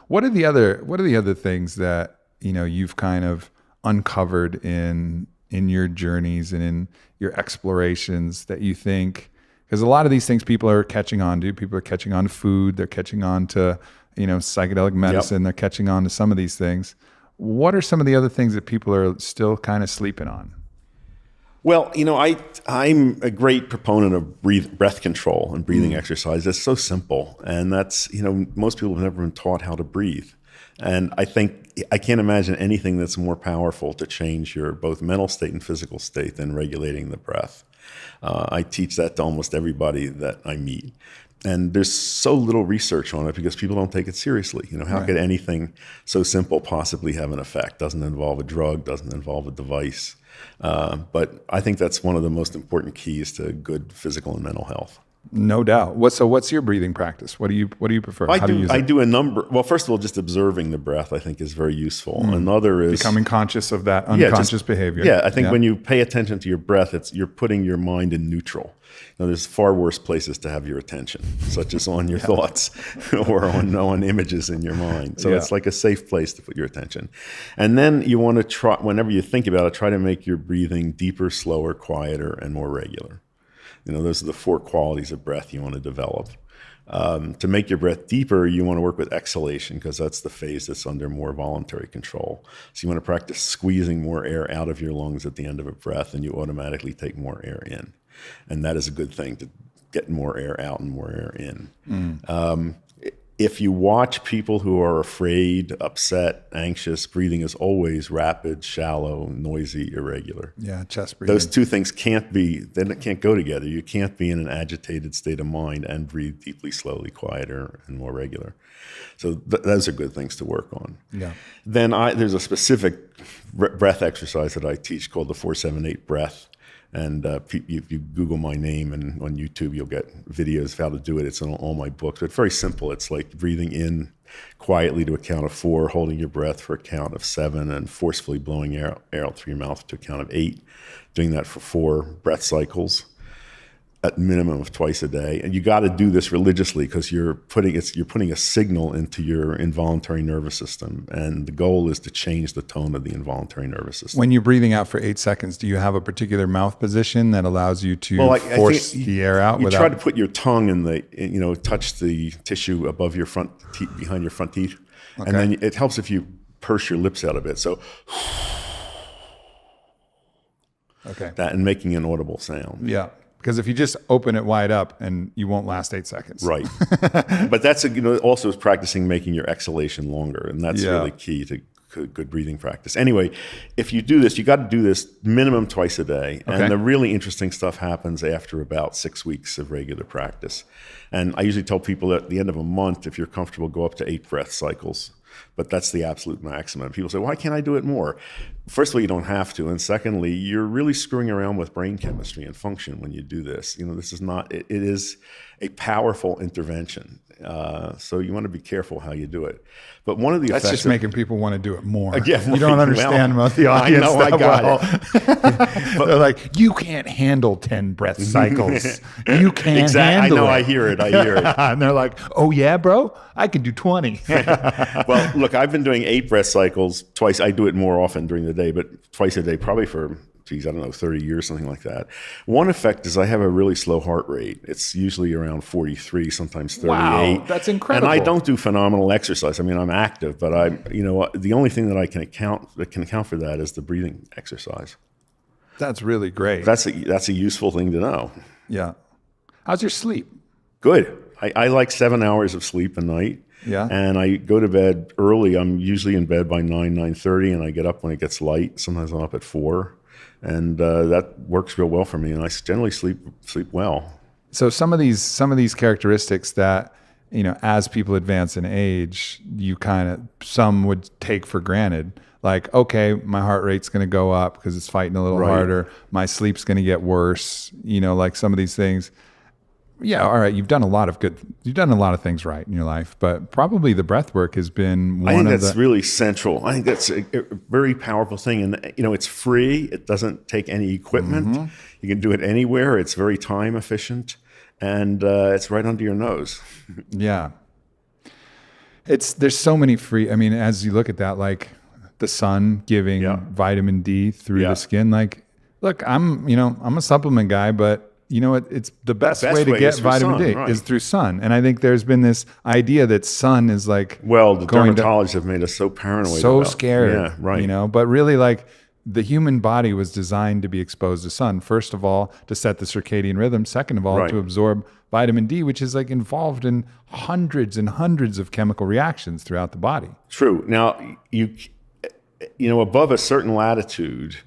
What are the other things that, you know, you've kind of uncovered in your journeys and in your explorations that you think, because a lot of these things people are catching on to. People are catching on to food. They're catching on to, you know, psychedelic medicine. Yep. They're catching on to some of these things. What are some of the other things that people are still kind of sleeping on? Well, you know, I'm a great proponent of breath control and breathing exercise. It's so simple. And that's, you know, most people have never been taught how to breathe. And I can't imagine anything that's more powerful to change your both mental state and physical state than regulating the breath. I teach that to almost everybody that I meet. And there's so little research on it because people don't take it seriously. You know, how could anything so simple possibly have an effect? Doesn't involve a drug, doesn't involve a device. But I think that's one of the most important keys to good physical and mental health. No doubt. What's your breathing practice? What do you prefer? How do you use it? I do a number. Well, first of all, just observing the breath, I think, is very useful. Another is becoming conscious of that unconscious behavior. Yeah, I think when you pay attention to your breath, you're putting your mind in neutral. Now, there's far worse places to have your attention, such as on your thoughts or on images in your mind. So it's like a safe place to put your attention. And then you want to try, whenever you think about it, try to make your breathing deeper, slower, quieter, and more regular. You know, those are the 4 qualities of breath you want to develop. To make your breath deeper, you want to work with exhalation because that's the phase that's under more voluntary control. So you want to practice squeezing more air out of your lungs at the end of a breath, and you automatically take more air in. And that is a good thing, to get more air out and more air in. If you watch people who are afraid, upset, anxious, breathing is always rapid, shallow, noisy, irregular. Yeah, chest breathing. Those two things can't go together. You can't be in an agitated state of mind and breathe deeply, slowly, quieter, and more regular. So those are good things to work on. Yeah. Then there's a specific breath exercise that I teach called the 4-7-8 breath. And if you Google my name and on YouTube, you'll get videos of how to do it. It's in all my books. But very simple. It's like breathing in quietly to a count of 4, holding your breath for a count of 7, and forcefully blowing air out through your mouth to a count of 8. Doing that for 4 breath cycles at minimum of twice a day. And you got to do this religiously because you're putting a signal into your involuntary nervous system. And the goal is to change the tone of the involuntary nervous system. When you're breathing out for 8 seconds, do you have a particular mouth position that allows you to force the air out? You try to put your tongue touch the tissue above your front teeth, behind your front teeth. Okay. And then it helps if you purse your lips out a bit. So that, and making an audible sound. Yeah. Because if you just open it wide up, and you won't last 8 seconds. Right. But that's also is practicing making your exhalation longer. And that's really key to good breathing practice. Anyway, if you do this, you got to do this minimum twice a day. Okay. And the really interesting stuff happens after about 6 weeks of regular practice. And I usually tell people at the end of a month, if you're comfortable, go up to 8 breath cycles. But that's the absolute maximum. People say, why can't I do it more? First of all, you don't have to. And secondly, you're really screwing around with brain chemistry and function when you do this. This is not, it is a powerful intervention. So you want to be careful how you do it. But one of the That's just making people want to do it more. Yeah, you don't understand about the audience. I got it. They're like, you can't handle 10 breath cycles. You can't handle it. I hear it. And they're like, oh yeah, bro? I can do 20. Well, look, I've been doing 8 breath cycles twice. I do it more often during the day, but twice a day, probably for 30 years, something like that. One effect is I have a really slow heart rate. It's usually around 43, sometimes 38. Wow, that's incredible. And I don't do phenomenal exercise. I mean, I'm active, but the only thing that can account for that is the breathing exercise. That's really great. That's a useful thing to know. Yeah. How's your sleep? Good. I like 7 hours of sleep a night. Yeah. And I go to bed early. I'm usually in bed by 9:30, and I get up when it gets light. Sometimes I'm up at 4. and that works real well for me. And I generally sleep well. So some of these characteristics that, as people advance in age, some would take for granted. Like, okay, my heart rate's going to go up because it's fighting a little harder. My sleep's going to get worse. Like some of these things. Yeah, all right. You've done a lot of things right in your life, but probably the breath work has been one of the. I think that's really central. I think that's a very powerful thing, and it's free. It doesn't take any equipment. Mm-hmm. You can do it anywhere. It's very time efficient, and it's right under your nose. Yeah, there's so many free. I mean, as you look at that, like the sun giving vitamin D through the skin. Like, look, I'm a supplement guy, but. It's the best way to get vitamin D is through sun. And I think there's been this idea that sun is like... Well, the dermatologists have made us so paranoid. So scared. Yeah, right. But really like the human body was designed to be exposed to sun. First of all, to set the circadian rhythm. Second of all, to absorb vitamin D, which is like involved in hundreds and hundreds of chemical reactions throughout the body. True. Now, above a certain latitude...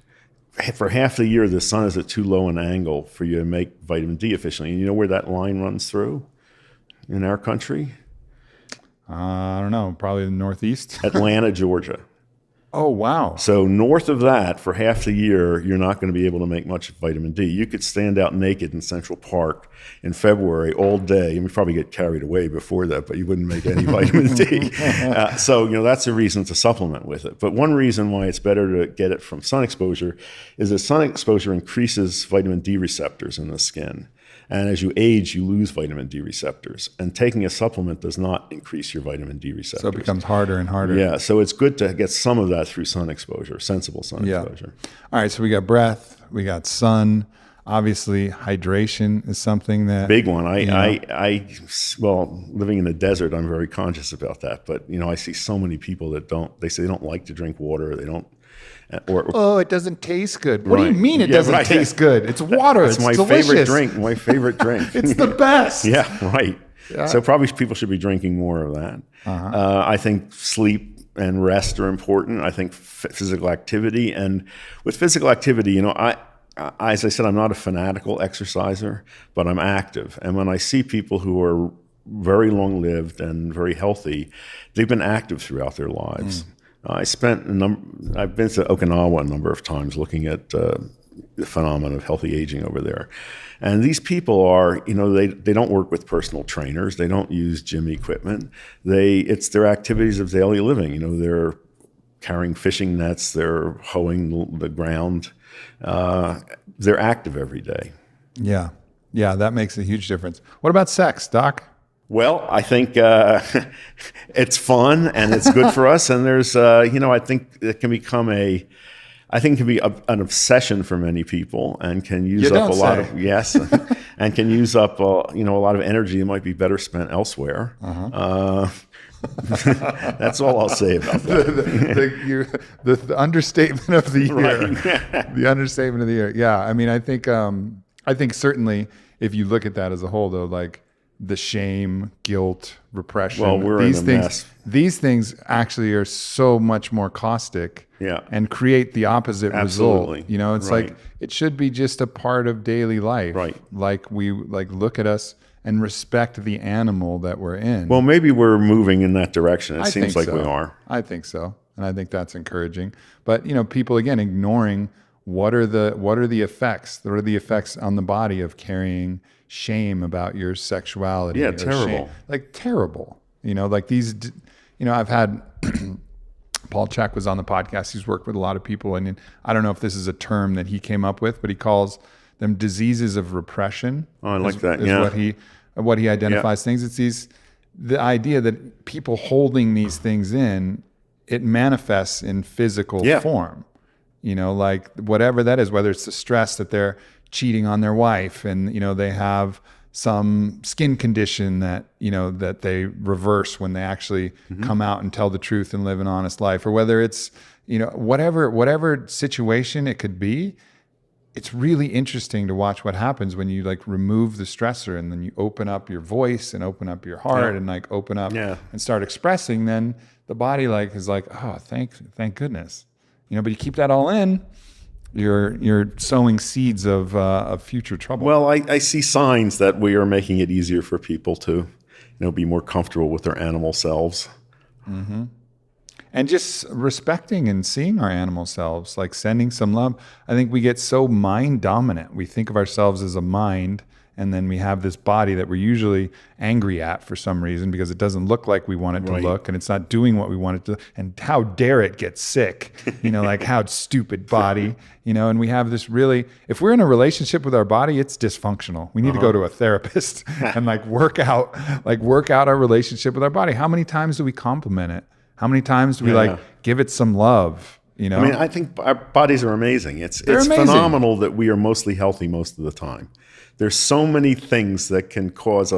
For half the year, the sun is at too low an angle for you to make vitamin D efficiently. And you know where that line runs through in our country? I don't know. Probably the Northeast. Atlanta, Georgia. Oh, wow. So north of that, for half the year, you're not going to be able to make much vitamin D. You could stand out naked in Central Park in February all day. And we probably get carried away before that, but you wouldn't make any vitamin D. So that's a reason to supplement with it. But one reason why it's better to get it from sun exposure is that sun exposure increases vitamin D receptors in the skin. And as you age, you lose vitamin D receptors. And taking a supplement does not increase your vitamin D receptors. So it becomes harder and harder. Yeah, so it's good to get some of that through sun exposure, sensible sun exposure. All right, so we got breath, we got sun. Obviously, hydration is something that... Big one. Well, living in the desert, I'm very conscious about that. But, I see so many people that they say they don't like to drink water. They don't... it doesn't taste good. What do you mean it doesn't taste good? It's water. It's my delicious. My favorite drink. It's the best. Yeah, right. Yeah. So probably people should be drinking more of that. Uh-huh. I think sleep and rest are important. I think physical activity. And with physical activity, as I said, I'm not a fanatical exerciser, but I'm active. And when I see people who are very long-lived and very healthy, they've been active throughout their lives. I've been to Okinawa a number of times looking at the phenomenon of healthy aging over there. And these people are, they don't work with personal trainers. They don't use gym equipment. It's their activities of daily living. They're carrying fishing nets. They're hoeing the ground. They're active every day. Yeah. Yeah, that makes a huge difference. What about sex, Doc? Well, I think it's fun and it's good for us. And there's, I think it can become an obsession for many people and can use up a lot of and can use up a lot of energy that might be better spent elsewhere. Uh-huh. That's all I'll say about that. The understatement of the year. Right. The understatement of the year. Yeah, I mean, I think certainly if you look at that as a whole, though, like the shame, guilt, repression. Well, we're in a mess. These things actually are so much more caustic and create the opposite result. It's like it should be just a part of daily life. Right. Like we look at us and respect the animal that we're in. Well, maybe we're moving in that direction. It seems like we are. I think so. And I think that's encouraging. But, people, again, ignoring what are the effects? What are the effects on the body of carrying shame about your sexuality? Yeah, terrible. Terrible. Like these, I've had... Paul Chek was on the podcast. He's worked with a lot of people. And I don't know if this is a term that he came up with, but he calls them diseases of repression. Oh, I like that. Yeah. What he identifies things. It's the idea that people holding these things in, it manifests in physical form. Like whatever that is, whether it's the stress that they're cheating on their wife and, they have some skin condition that, that they reverse when they actually come out and tell the truth and live an honest life, or whether it's, whatever situation it could be. It's really interesting to watch what happens when you remove the stressor and then you open up your voice and open up your heart and open up and start expressing. Then the body is like, oh, thank goodness, but you keep that all in you're sowing seeds of future trouble. Well, I see signs that we are making it easier for people to, be more comfortable with their animal selves. Mm-hmm. And just respecting and seeing our animal selves, like sending some love. I think we get so mind dominant. We think of ourselves as a mind, and then we have this body that we're usually angry at for some reason because it doesn't look like we want it to look, and it's not doing what we want it to. And how dare it get sick? Like how stupid body. And we have this really. If we're in a relationship with our body, it's dysfunctional. We need to go to a therapist and work out our relationship with our body. How many times do we compliment it? How many times do we give it some love? I think our bodies are amazing. It's amazing. Phenomenal that we are mostly healthy most of the time. There's so many things that can cause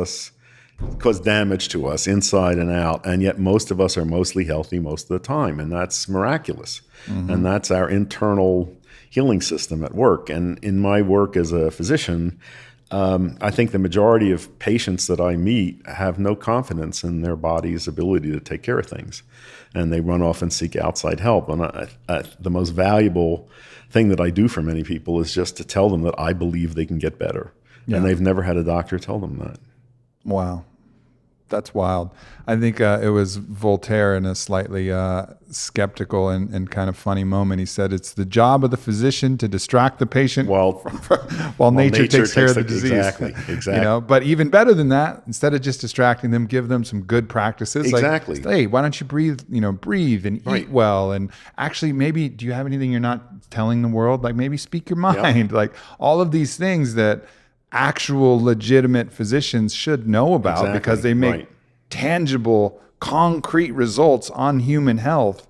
damage to us inside and out, and yet most of us are mostly healthy most of the time, and that's miraculous. Mm-hmm. And that's our internal healing system at work. And in my work as a physician, I think the majority of patients that I meet have no confidence in their body's ability to take care of things, and they run off and seek outside help. And the most valuable thing that I do for many people is just to tell them that I believe they can get better. Yeah. And they've never had a doctor tell them that. Wow. That's wild. I think it was Voltaire in a slightly skeptical and kind of funny moment. He said, it's the job of the physician to distract the patient while nature takes care of the disease. Exactly. But even better than that, instead of just distracting them, give them some good practices. Exactly. Hey, why don't you breathe and eat well? And actually, maybe, do you have anything you're not telling the world? Maybe speak your mind. All of these things that actual legitimate physicians should know about because they make tangible, concrete results on human health.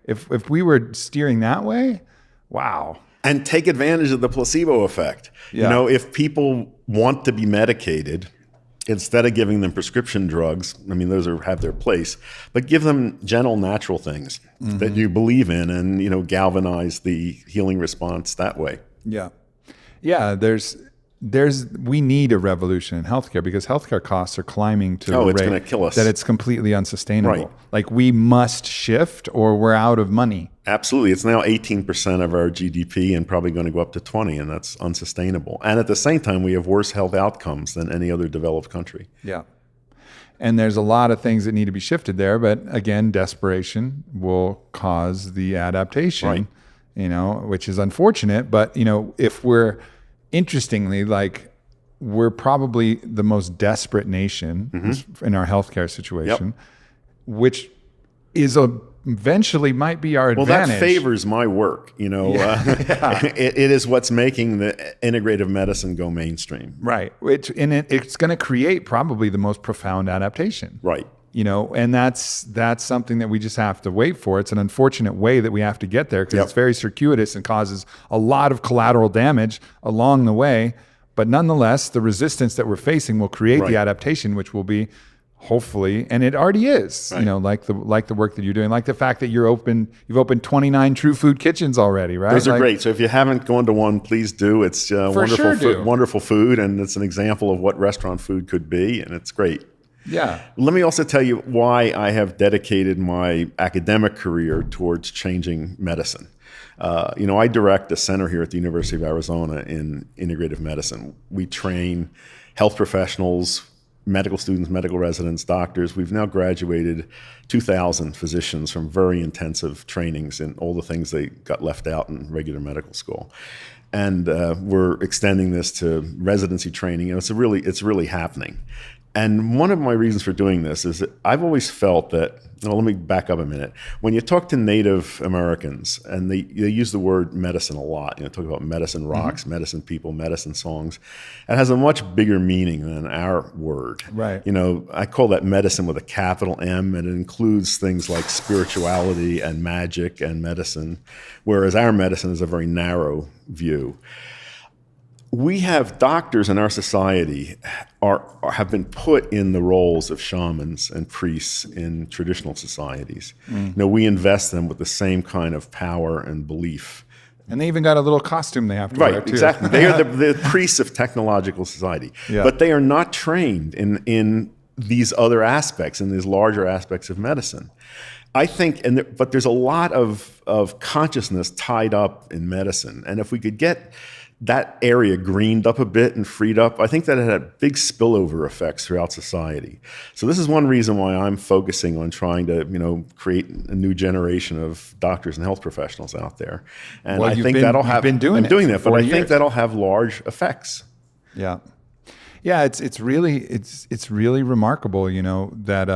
If we were steering that way, wow. And take advantage of the placebo effect. Yeah. If people want to be medicated, instead of giving them prescription drugs, those have their place, but give them gentle, natural things that you believe in and, galvanize the healing response that way. Yeah. Yeah, we need a revolution in healthcare because healthcare costs are climbing to a rate it's going to kill us. That it's completely unsustainable. We must shift or we're out of money. Absolutely. It's now 18% of our GDP and probably going to go up to 20%, and that's unsustainable. And at the same time, we have worse health outcomes than any other developed country. Yeah. And there's a lot of things that need to be shifted there, but again, desperation will cause the adaptation, which is unfortunate. But, if we're interestingly, we're probably the most desperate nation in our healthcare situation, which is eventually might be our advantage. Well, that favors my work. It is what's making the integrative medicine go mainstream. Right. It's going to create probably the most profound adaptation. Right. And that's something that we just have to wait for. It's an unfortunate way that we have to get there because it's very circuitous and causes a lot of collateral damage along the way. But nonetheless, the resistance that we're facing will create the adaptation, which will be hopefully, and it already is, like the work that you're doing, like the fact that you've opened 29 True Food kitchens already, right? Those are great. So if you haven't gone to one, please do. It's wonderful food, and it's an example of what restaurant food could be, and it's great. Yeah. Let me also tell you why I have dedicated my academic career towards changing medicine. I direct a center here at the University of Arizona in integrative medicine. We train health professionals, medical students, medical residents, doctors. We've now graduated 2,000 physicians from very intensive trainings in all the things they got left out in regular medical school. And we're extending this to residency training, and it's really happening. And one of my reasons for doing this is that I've always felt that, let me back up a minute. When you talk to Native Americans, and they use the word medicine a lot, talk about medicine rocks, medicine people, medicine songs, it has a much bigger meaning than our word. Right. I call that medicine with a capital M, and it includes things like spirituality and magic and medicine, whereas our medicine is a very narrow view. We have doctors in our society have been put in the roles of shamans and priests in traditional societies. We invest them with the same kind of power and belief. And they even got a little costume they have to wear too. Right, exactly. They are the priests of technological society. Yeah. But they are not trained in these other aspects, in these larger aspects of medicine. I think, but there's a lot of consciousness tied up in medicine. And if we could get that area greened up a bit and freed up, I think that it had big spillover effects throughout society. So this is one reason why I'm focusing on trying to, create a new generation of doctors and health professionals out there. And I think that'll have, been doing I'm doing that, but I think years. that'll have large effects. Yeah. Yeah, it's really remarkable, that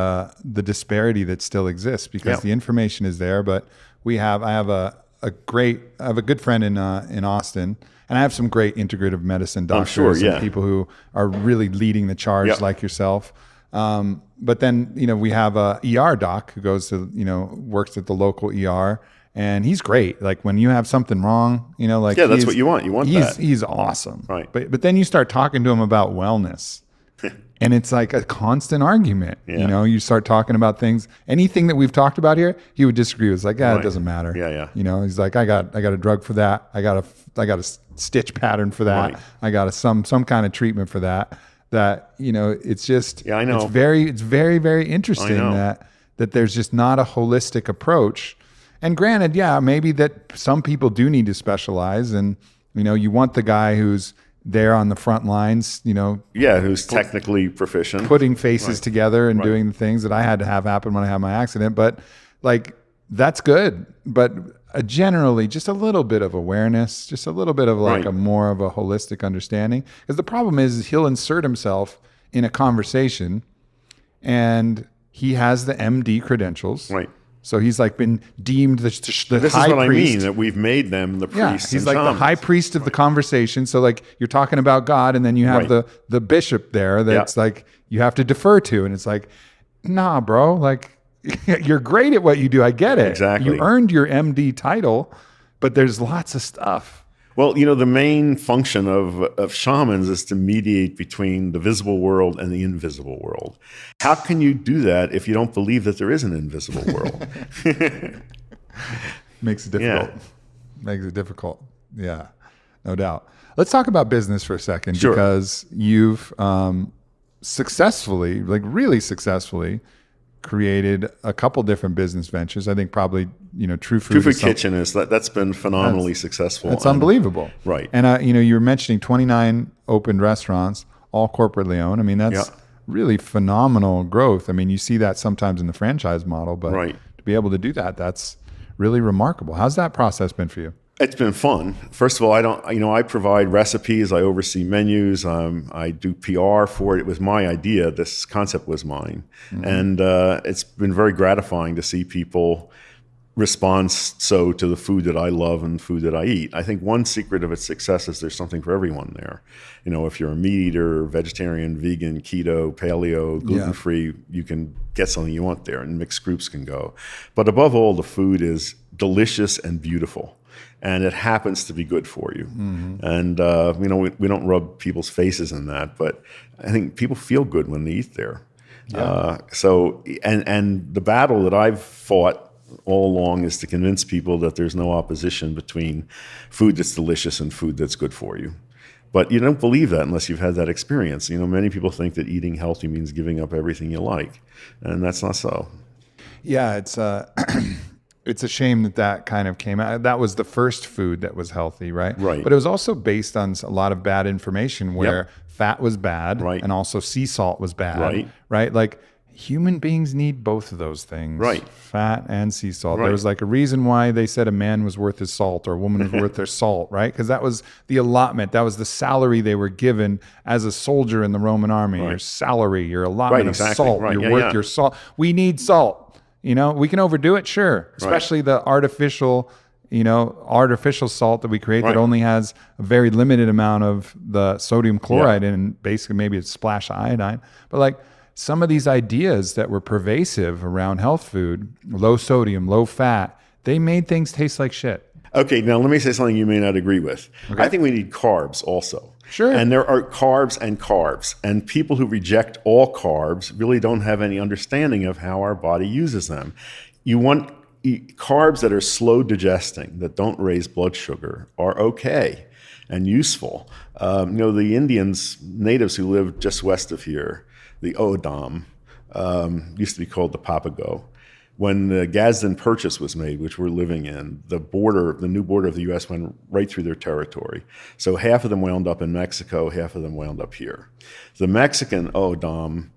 the disparity that still exists, because the information is there, but I have a good friend in Austin, and I have some great integrative medicine doctors and people who are really leading the charge, like yourself. But then we have a ER doc who goes to works at the local ER. And he's great. Like when you have something wrong, that's what you want. You want that. He's awesome. Right. But then you start talking to him about wellness, and it's like a constant argument. Yeah. You start talking about things. Anything that we've talked about here, he would disagree with. It's like, it doesn't matter. Yeah. He's like, I got a drug for that. I got a stitch pattern for that. Right. I got some kind of treatment for that. That it's just. Yeah, I know. It's very, very interesting that there's just not a holistic approach. And granted, maybe that some people do need to specialize, and you want the guy who's there on the front lines, who's technically proficient, putting faces together and doing the things that I had to have happen when I had my accident. But like, that's good. But generally, just a little bit of awareness, just a little bit of like a more of a holistic understanding. Because the problem is he'll insert himself in a conversation, and he has the MD credentials. Right. So he's like been deemed the this high priest. This is what I mean, that we've made them the priests. He's and like shamans. the high priest of the conversation. So like you're talking about God, and then you have the bishop there that's like you have to defer to. And it's like, nah, bro, like you're great at what you do. I get it. Exactly. You earned your MD title, but there's lots of stuff. Well, the main function of shamans is to mediate between the visible world and the invisible world. How can you do that if you don't believe that there is an invisible world? Makes it difficult. Makes it difficult. Yeah, no doubt. Let's talk about business for a second, because you've successfully, like really successfully, created a couple different business ventures. I think probably, True Food Kitchen that's been phenomenally successful. That's unbelievable. Right. And, you were mentioning 29 opened restaurants, all corporately owned. I mean, that's really phenomenal growth. I mean, you see that sometimes in the franchise model, but to be able to do that, that's really remarkable. How's that process been for you? It's been fun. First of all, I provide recipes. I oversee menus. I do PR for it. It was my idea. This concept was mine. Mm-hmm. And it's been very gratifying to see people respond to the food that I love and food that I eat. I think one secret of its success is there's something for everyone there. If you're a meat eater, vegetarian, vegan, keto, paleo, gluten-free, you can get something you want there, and mixed groups can go. But above all, the food is delicious and beautiful. And it happens to be good for you. Mm-hmm. And, we don't rub people's faces in that, but I think people feel good when they eat there. Yeah. And the battle that I've fought all along is to convince people that there's no opposition between food that's delicious and food that's good for you. But you don't believe that unless you've had that experience. Many people think that eating healthy means giving up everything you like, and that's not so. Yeah, it's it's a shame that kind of came out. That was the first food that was healthy, right? Right. But it was also based on a lot of bad information where fat was bad, and also sea salt was bad, right? Like human beings need both of those things, right? Fat and sea salt. Right. There was like a reason why they said a man was worth his salt or a woman was worth their salt, right? Because that was the allotment. That was the salary they were given as a soldier in the Roman army. Right. Your salary, your allotment of salt. You're worth your salt. We need salt. We can overdo it, sure. Especially the artificial salt that we create that only has a very limited amount of the sodium chloride and basically maybe a splash of iodine. But like some of these ideas that were pervasive around health food, low sodium, low fat, they made things taste like shit. Okay, now let me say something you may not agree with. Okay. I think we need carbs also. Sure. And there are carbs and carbs. And people who reject all carbs really don't have any understanding of how our body uses them. You want carbs that are slow digesting, that don't raise blood sugar, are okay and useful. The natives who live just west of here, the Odam, used to be called the Papago, when the Gadsden Purchase was made, which we're living in, the new border of the U.S. went right through their territory. So half of them wound up in Mexico, half of them wound up here. The Mexican ODOM,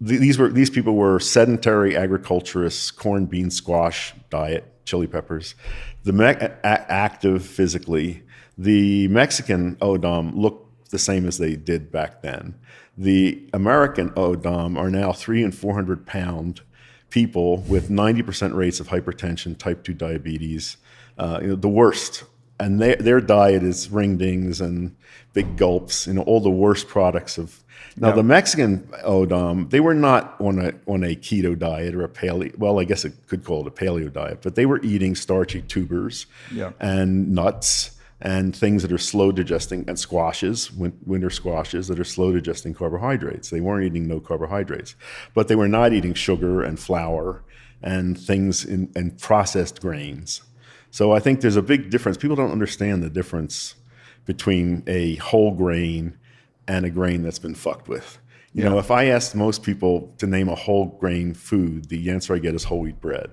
these people were sedentary agriculturists, corn, bean, squash diet, chili peppers. Active physically. The Mexican ODOM looked the same as they did back then. The American ODOM are now 300 and 400 pound people with 90% rates of hypertension, type 2 diabetes, the worst. And their diet is ring dings and big gulps, all the worst products of. Now, the Mexican ODOM, they were not on a keto diet or a paleo. Well, I guess it could call it a paleo diet, but they were eating starchy tubers and nuts and things that are slow digesting, and squashes, winter squashes that are slow digesting carbohydrates. They weren't eating no carbohydrates, but they were not eating sugar and flour and things and processed grains. So I think there's a big difference. People don't understand the difference between a whole grain and a grain that's been fucked with. You know, if I asked most people to name a whole grain food, the answer I get is whole wheat bread.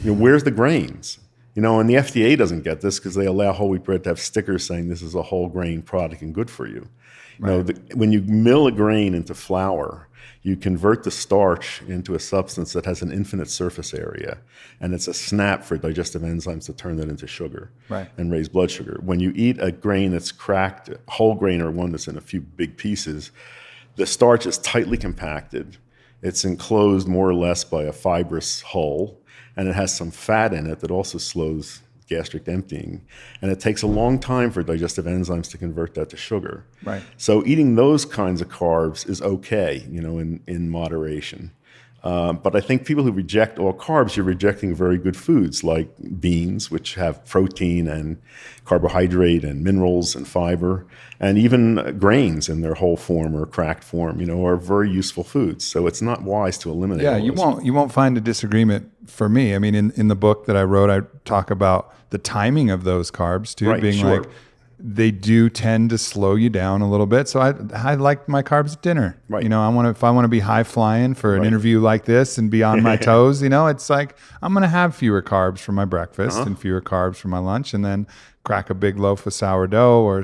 Where's the grains? And the FDA doesn't get this because they allow whole wheat bread to have stickers saying this is a whole grain product and good for you. When you mill a grain into flour, you convert the starch into a substance that has an infinite surface area, and it's a snap for digestive enzymes to turn that into sugar and raise blood sugar. When you eat a grain that's cracked, whole grain or one that's in a few big pieces, the starch is tightly compacted. It's enclosed more or less by a fibrous hull, and it has some fat in it that also slows gastric emptying. And it takes a long time for digestive enzymes to convert that to sugar. So eating those kinds of carbs is okay, in moderation. But I think people who reject all carbs, you're rejecting very good foods like beans, which have protein and carbohydrate and minerals and fiber, and even grains in their whole form or cracked form, are very useful foods. So it's not wise to eliminate. Yeah, you won't find a disagreement for me. I mean, in the book that I wrote, I talk about the timing of those carbs too, like they do tend to slow you down a little bit. So I like my carbs at dinner. If I want to be high flying for an interview like this and be on my toes, it's like I'm going to have fewer carbs for my breakfast and fewer carbs for my lunch, and then crack a big loaf of sourdough or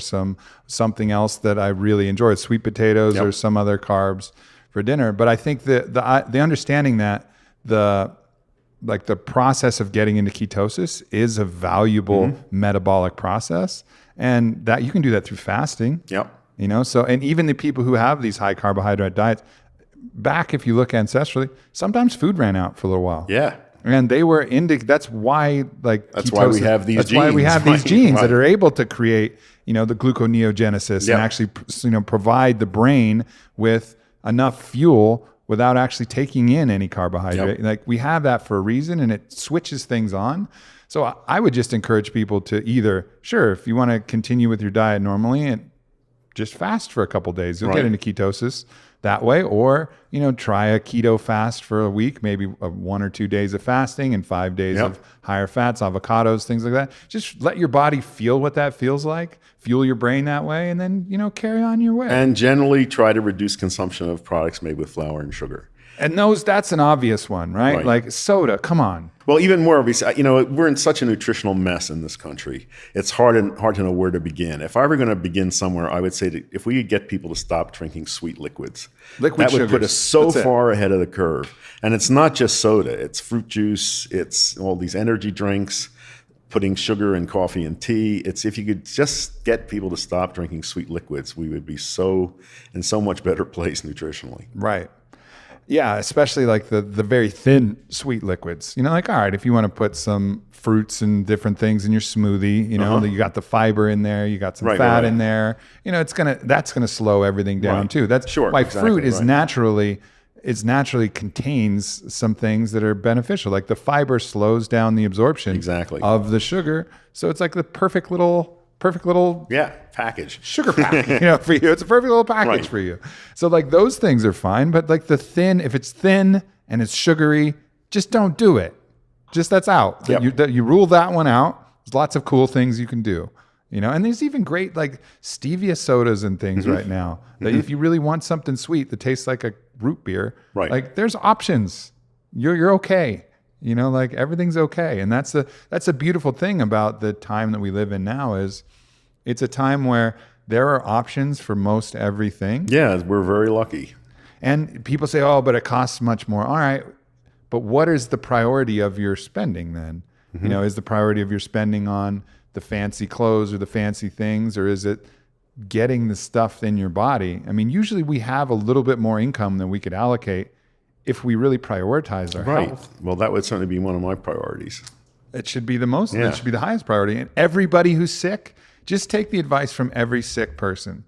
something else that I really enjoy, sweet potatoes or some other carbs for dinner. But I think the understanding that the process of getting into ketosis is a valuable metabolic process, and that you can do that through fasting. So, and even the people who have these high carbohydrate diets, back if you look ancestrally, sometimes food ran out for a little while. And they were that's why that's why we have these genes. That's why we have these genes that are able to create, the gluconeogenesis and actually, provide the brain with enough fuel without actually taking in any carbohydrate. We have that for a reason, and it switches things on. So I would just encourage people to either, if you want to continue with your diet normally, and just fast for a couple of days. You'll get into ketosis that way, or try a keto fast for a week, maybe 1 or 2 days of fasting and 5 days of higher fats, avocados, things like that. Just let your body feel what that feels like, fuel your brain that way, and then carry on your way. And generally try to reduce consumption of products made with flour and sugar. And that's an obvious one, right? Like soda, come on. Well, even more obvious, we're in such a nutritional mess in this country. It's hard to know where to begin. If I were going to begin somewhere, I would say that if we could get people to stop drinking sweet liquids, that would put us so far ahead of the curve. And it's not just soda. It's fruit juice. It's all these energy drinks, putting sugar in coffee and tea. It's if you could just get people to stop drinking sweet liquids, we would be in so much better place nutritionally. Right. Yeah, especially like the very thin sweet liquids. All right, if you want to put some fruits and different things in your smoothie, you got the fiber in there, you got some fat in there. That's gonna slow everything down too. That's why fruit is naturally contains some things that are beneficial. Like the fiber slows down the absorption of the sugar, so it's like the perfect little package, sugar pack, for you. It's a perfect little package for you. So those things are fine, but if it's thin and it's sugary, just don't do it. Just that's out. You rule that one out. There's lots of cool things you can do, and there's even great stevia sodas and things right now that if you really want something sweet that tastes like a root beer, there's options. You're okay. Like everything's okay. And that's a beautiful thing about the time that we live in now is it's a time where there are options for most everything. Yeah, we're very lucky. And people say, oh, but it costs much more. All right. But what is the priority of your spending then? Is the priority of your spending on the fancy clothes or the fancy things, or is it getting the stuff in your body? I mean, usually we have a little bit more income than we could allocate if we really prioritize our health. Well, that would certainly be one of my priorities. It should be it should be the highest priority. And everybody who's sick, just take the advice from every sick person.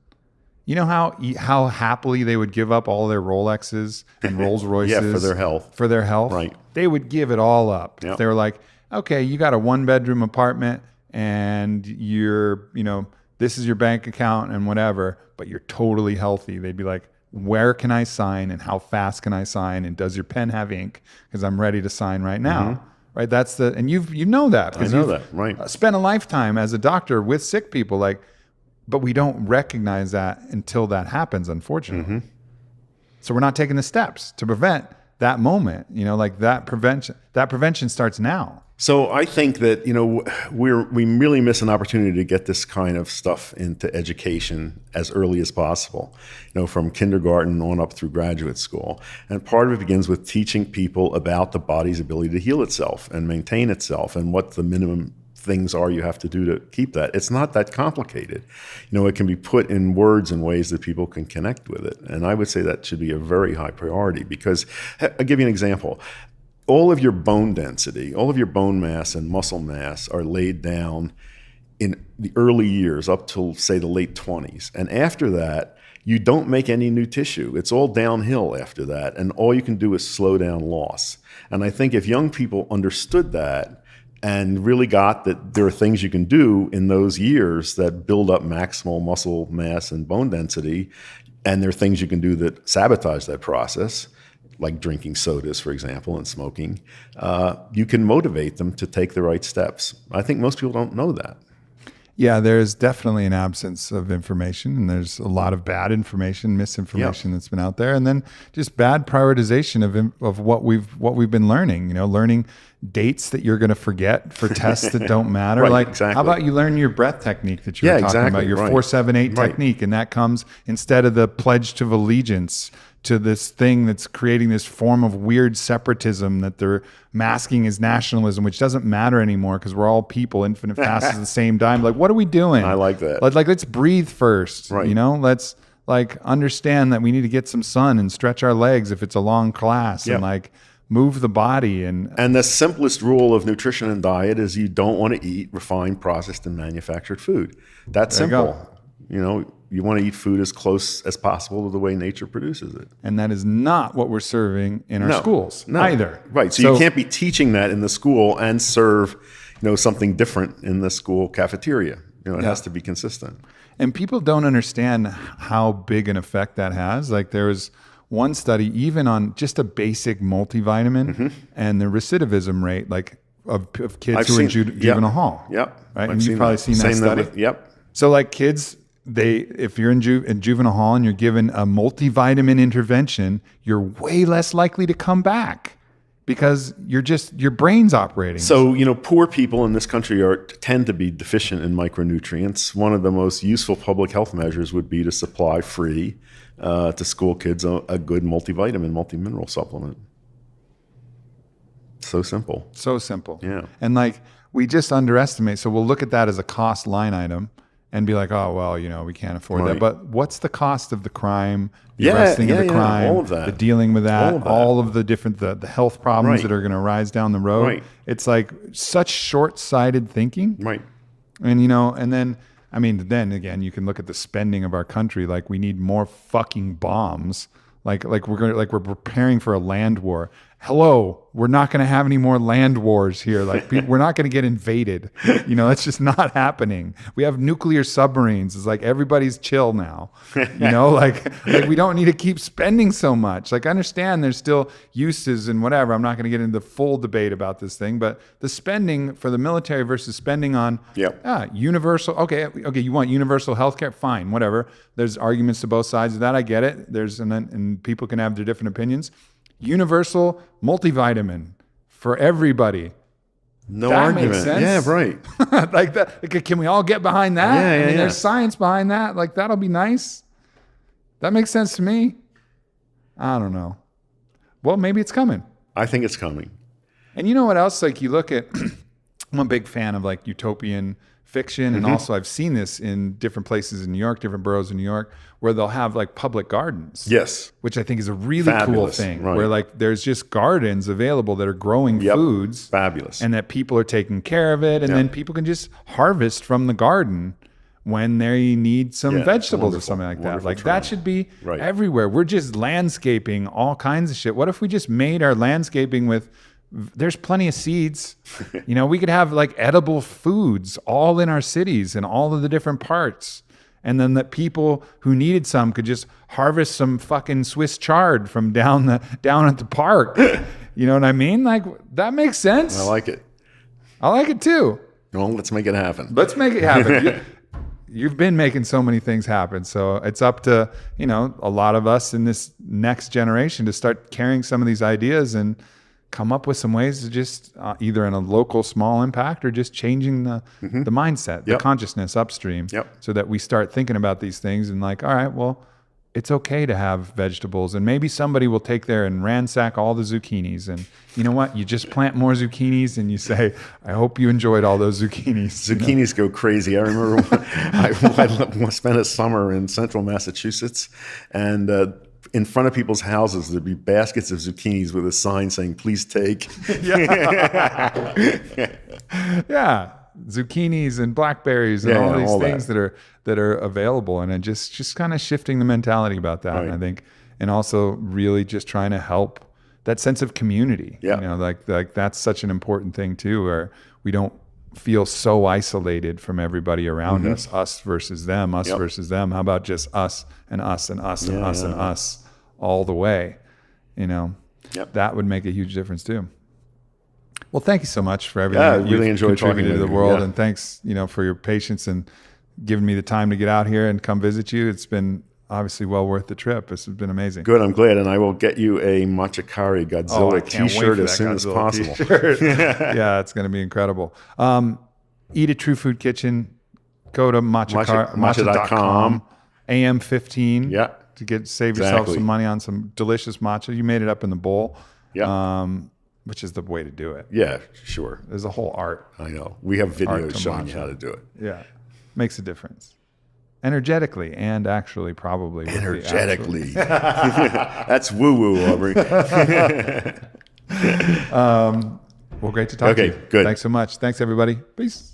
You know how happily they would give up all their Rolexes and Rolls Royces for their health. For their health. Right. They would give it all up. Yep. If they were like, okay, you got a 1-bedroom apartment and this is your bank account and whatever, but you're totally healthy. They'd be like, where can I sign and how fast can I sign? And does your pen have ink? Because I'm ready to sign right now. Right. That's and you know that. I know that. Right. Spent a lifetime as a doctor with sick people, but we don't recognize that until that happens, unfortunately. So we're not taking the steps to prevent that moment, that prevention starts now. So I think that, we really miss an opportunity to get this kind of stuff into education as early as possible, from kindergarten on up through graduate school. And part of it begins with teaching people about the body's ability to heal itself and maintain itself and what the minimum things are you have to do to keep that. It's not that complicated. It can be put in words and ways that people can connect with it. And I would say that should be a very high priority because I'll give you an example. All of your bone density, all of your bone mass and muscle mass are laid down in the early years up till, say, the late 20s. And after that, you don't make any new tissue. It's all downhill after that. And all you can do is slow down loss. And I think if young people understood that and really got that there are things you can do in those years that build up maximal muscle mass and bone density, and there are things you can do that sabotage that process, like drinking sodas, for example, and smoking, you can motivate them to take the right steps. I think most people don't know that. Yeah, there's definitely an absence of information, and there's a lot of bad information, misinformation that's been out there, and then just bad prioritization of what we've been learning. Learning dates that you're going to forget for tests that don't matter. Right, exactly. How about you learn your breath technique that you were talking about, your 4-7-8 technique, and that comes instead of the Pledge of Allegiance to this thing that's creating this form of weird separatism that they're masking as nationalism, which doesn't matter anymore because we're all people, infinite fast at the same time. Like, what are we doing? I like that. Let's breathe first. Right. Let's understand that we need to get some sun and stretch our legs if it's a long class and move the body. And the simplest rule of nutrition and diet is you don't want to eat refined, processed, and manufactured food. That's simple. You want to eat food as close as possible to the way nature produces it. And that is not what we're serving in our schools either. Right. So you can't be teaching that in the school and serve, something different in the school cafeteria. It has to be consistent. And people don't understand how big an effect that has. Like there was one study, even on just a basic multivitamin and the recidivism rate, of kids who are in juvenile hall. Yep. Right. And you've probably seen that study. Yep. So kids, if you're in juvenile hall and you're given a multivitamin intervention, you're way less likely to come back because your brain's operating. So, poor people in this country tend to be deficient in micronutrients. One of the most useful public health measures would be to supply free to school kids a good multivitamin, multimineral supplement. So simple. So simple. Yeah. And we just underestimate. So we'll look at that as a cost line item and be like, oh, well, we can't afford that. But what's the cost of the crime, the arresting of the crime, all of that. the dealing with that, all of the different, the health problems that are going to arise down the road? Right. It's such short-sighted thinking. Right. And, and then again, you can look at the spending of our country. We need more fucking bombs. We're preparing for a land war. Hello, we're not going to have any more land wars here. We're not going to get invaded. That's just not happening. We have nuclear submarines. It's everybody's chill now. We don't need to keep spending so much. I understand there's still uses and whatever. I'm not going to get into the full debate about this thing, but the spending for the military versus spending on universal. Okay, you want universal healthcare? Fine, whatever. There's arguments to both sides of that. I get it. And people can have their different opinions. Universal multivitamin for everybody. No that argument. Makes sense. Yeah, right. Like that. Like, can we all get behind that? Yeah, I mean, there's science behind that. Like, that'll be nice. That makes sense to me. I don't know. Well, maybe it's coming. I think it's coming. And you know what else? Like, you look at, I'm a big fan of like utopian fiction. And also I've seen this in different places in New York, different boroughs in New York, where they'll have like public gardens. Yes. Which I think is a really cool thing. Right. Where like there's just gardens available that are growing foods. Fabulous. And that people are taking care of it. And then people can just harvest from the garden when they need some vegetables or something like that. Like that should be everywhere. We're just landscaping all kinds of shit. What if we just made our landscaping with, there's plenty of seeds. You know, we could have like edible foods all in our cities and all of the different parts. And then that people who needed some could just harvest some fucking Swiss chard from down at the park. You know what I mean? Like, that makes sense. I like it. I like it too. Well, let's make it happen. Let's make it happen. You've been making so many things happen. So it's up to, you know, a lot of us in this next generation to start carrying some of these ideas and come up with some ways to just either in a local small impact or just changing the mindset, the consciousness upstream so that we start thinking about these things and like, all right, well, it's okay to have vegetables. And maybe somebody will take there and ransack all the zucchinis. And you know what? You just plant more zucchinis and you say, I hope you enjoyed all those zucchinis. Zucchinis go crazy. I remember I spent a summer in central Massachusetts, and in front of people's houses, there'd be baskets of zucchinis with a sign saying, please take. Yeah. Zucchinis and blackberries and all these things that are available, and then just kind of shifting the mentality about that. And I think, and also really just trying to help that sense of community. You know, like that's such an important thing too, where we don't feel so isolated from everybody around us versus them, versus them. How about just us and us and us and us and us all the way? You know, that would make a huge difference too. Well, thank you so much for everything that really you've enjoyed contributed talking to the world. And thanks, you know, for your patience and giving me the time to get out here and come visit you. It's been obviously well worth the trip. This has been amazing. Good. I'm glad. And I will get you a MatchaKari Godzilla t-shirt as soon as possible. Yeah, it's going to be incredible. Eat a True Food Kitchen. Go to matcha.com, AM15 to save yourself some money on some delicious matcha. You made it up in the bowl. Which is the way to do it. Yeah, sure. There's a whole art. I know. We have videos showing you how to do it. Yeah. Makes a difference. Energetically and actually probably. Energetically. That's woo-woo, Aubrey. Well, great to talk to you. Good. Thanks so much. Thanks, everybody. Peace.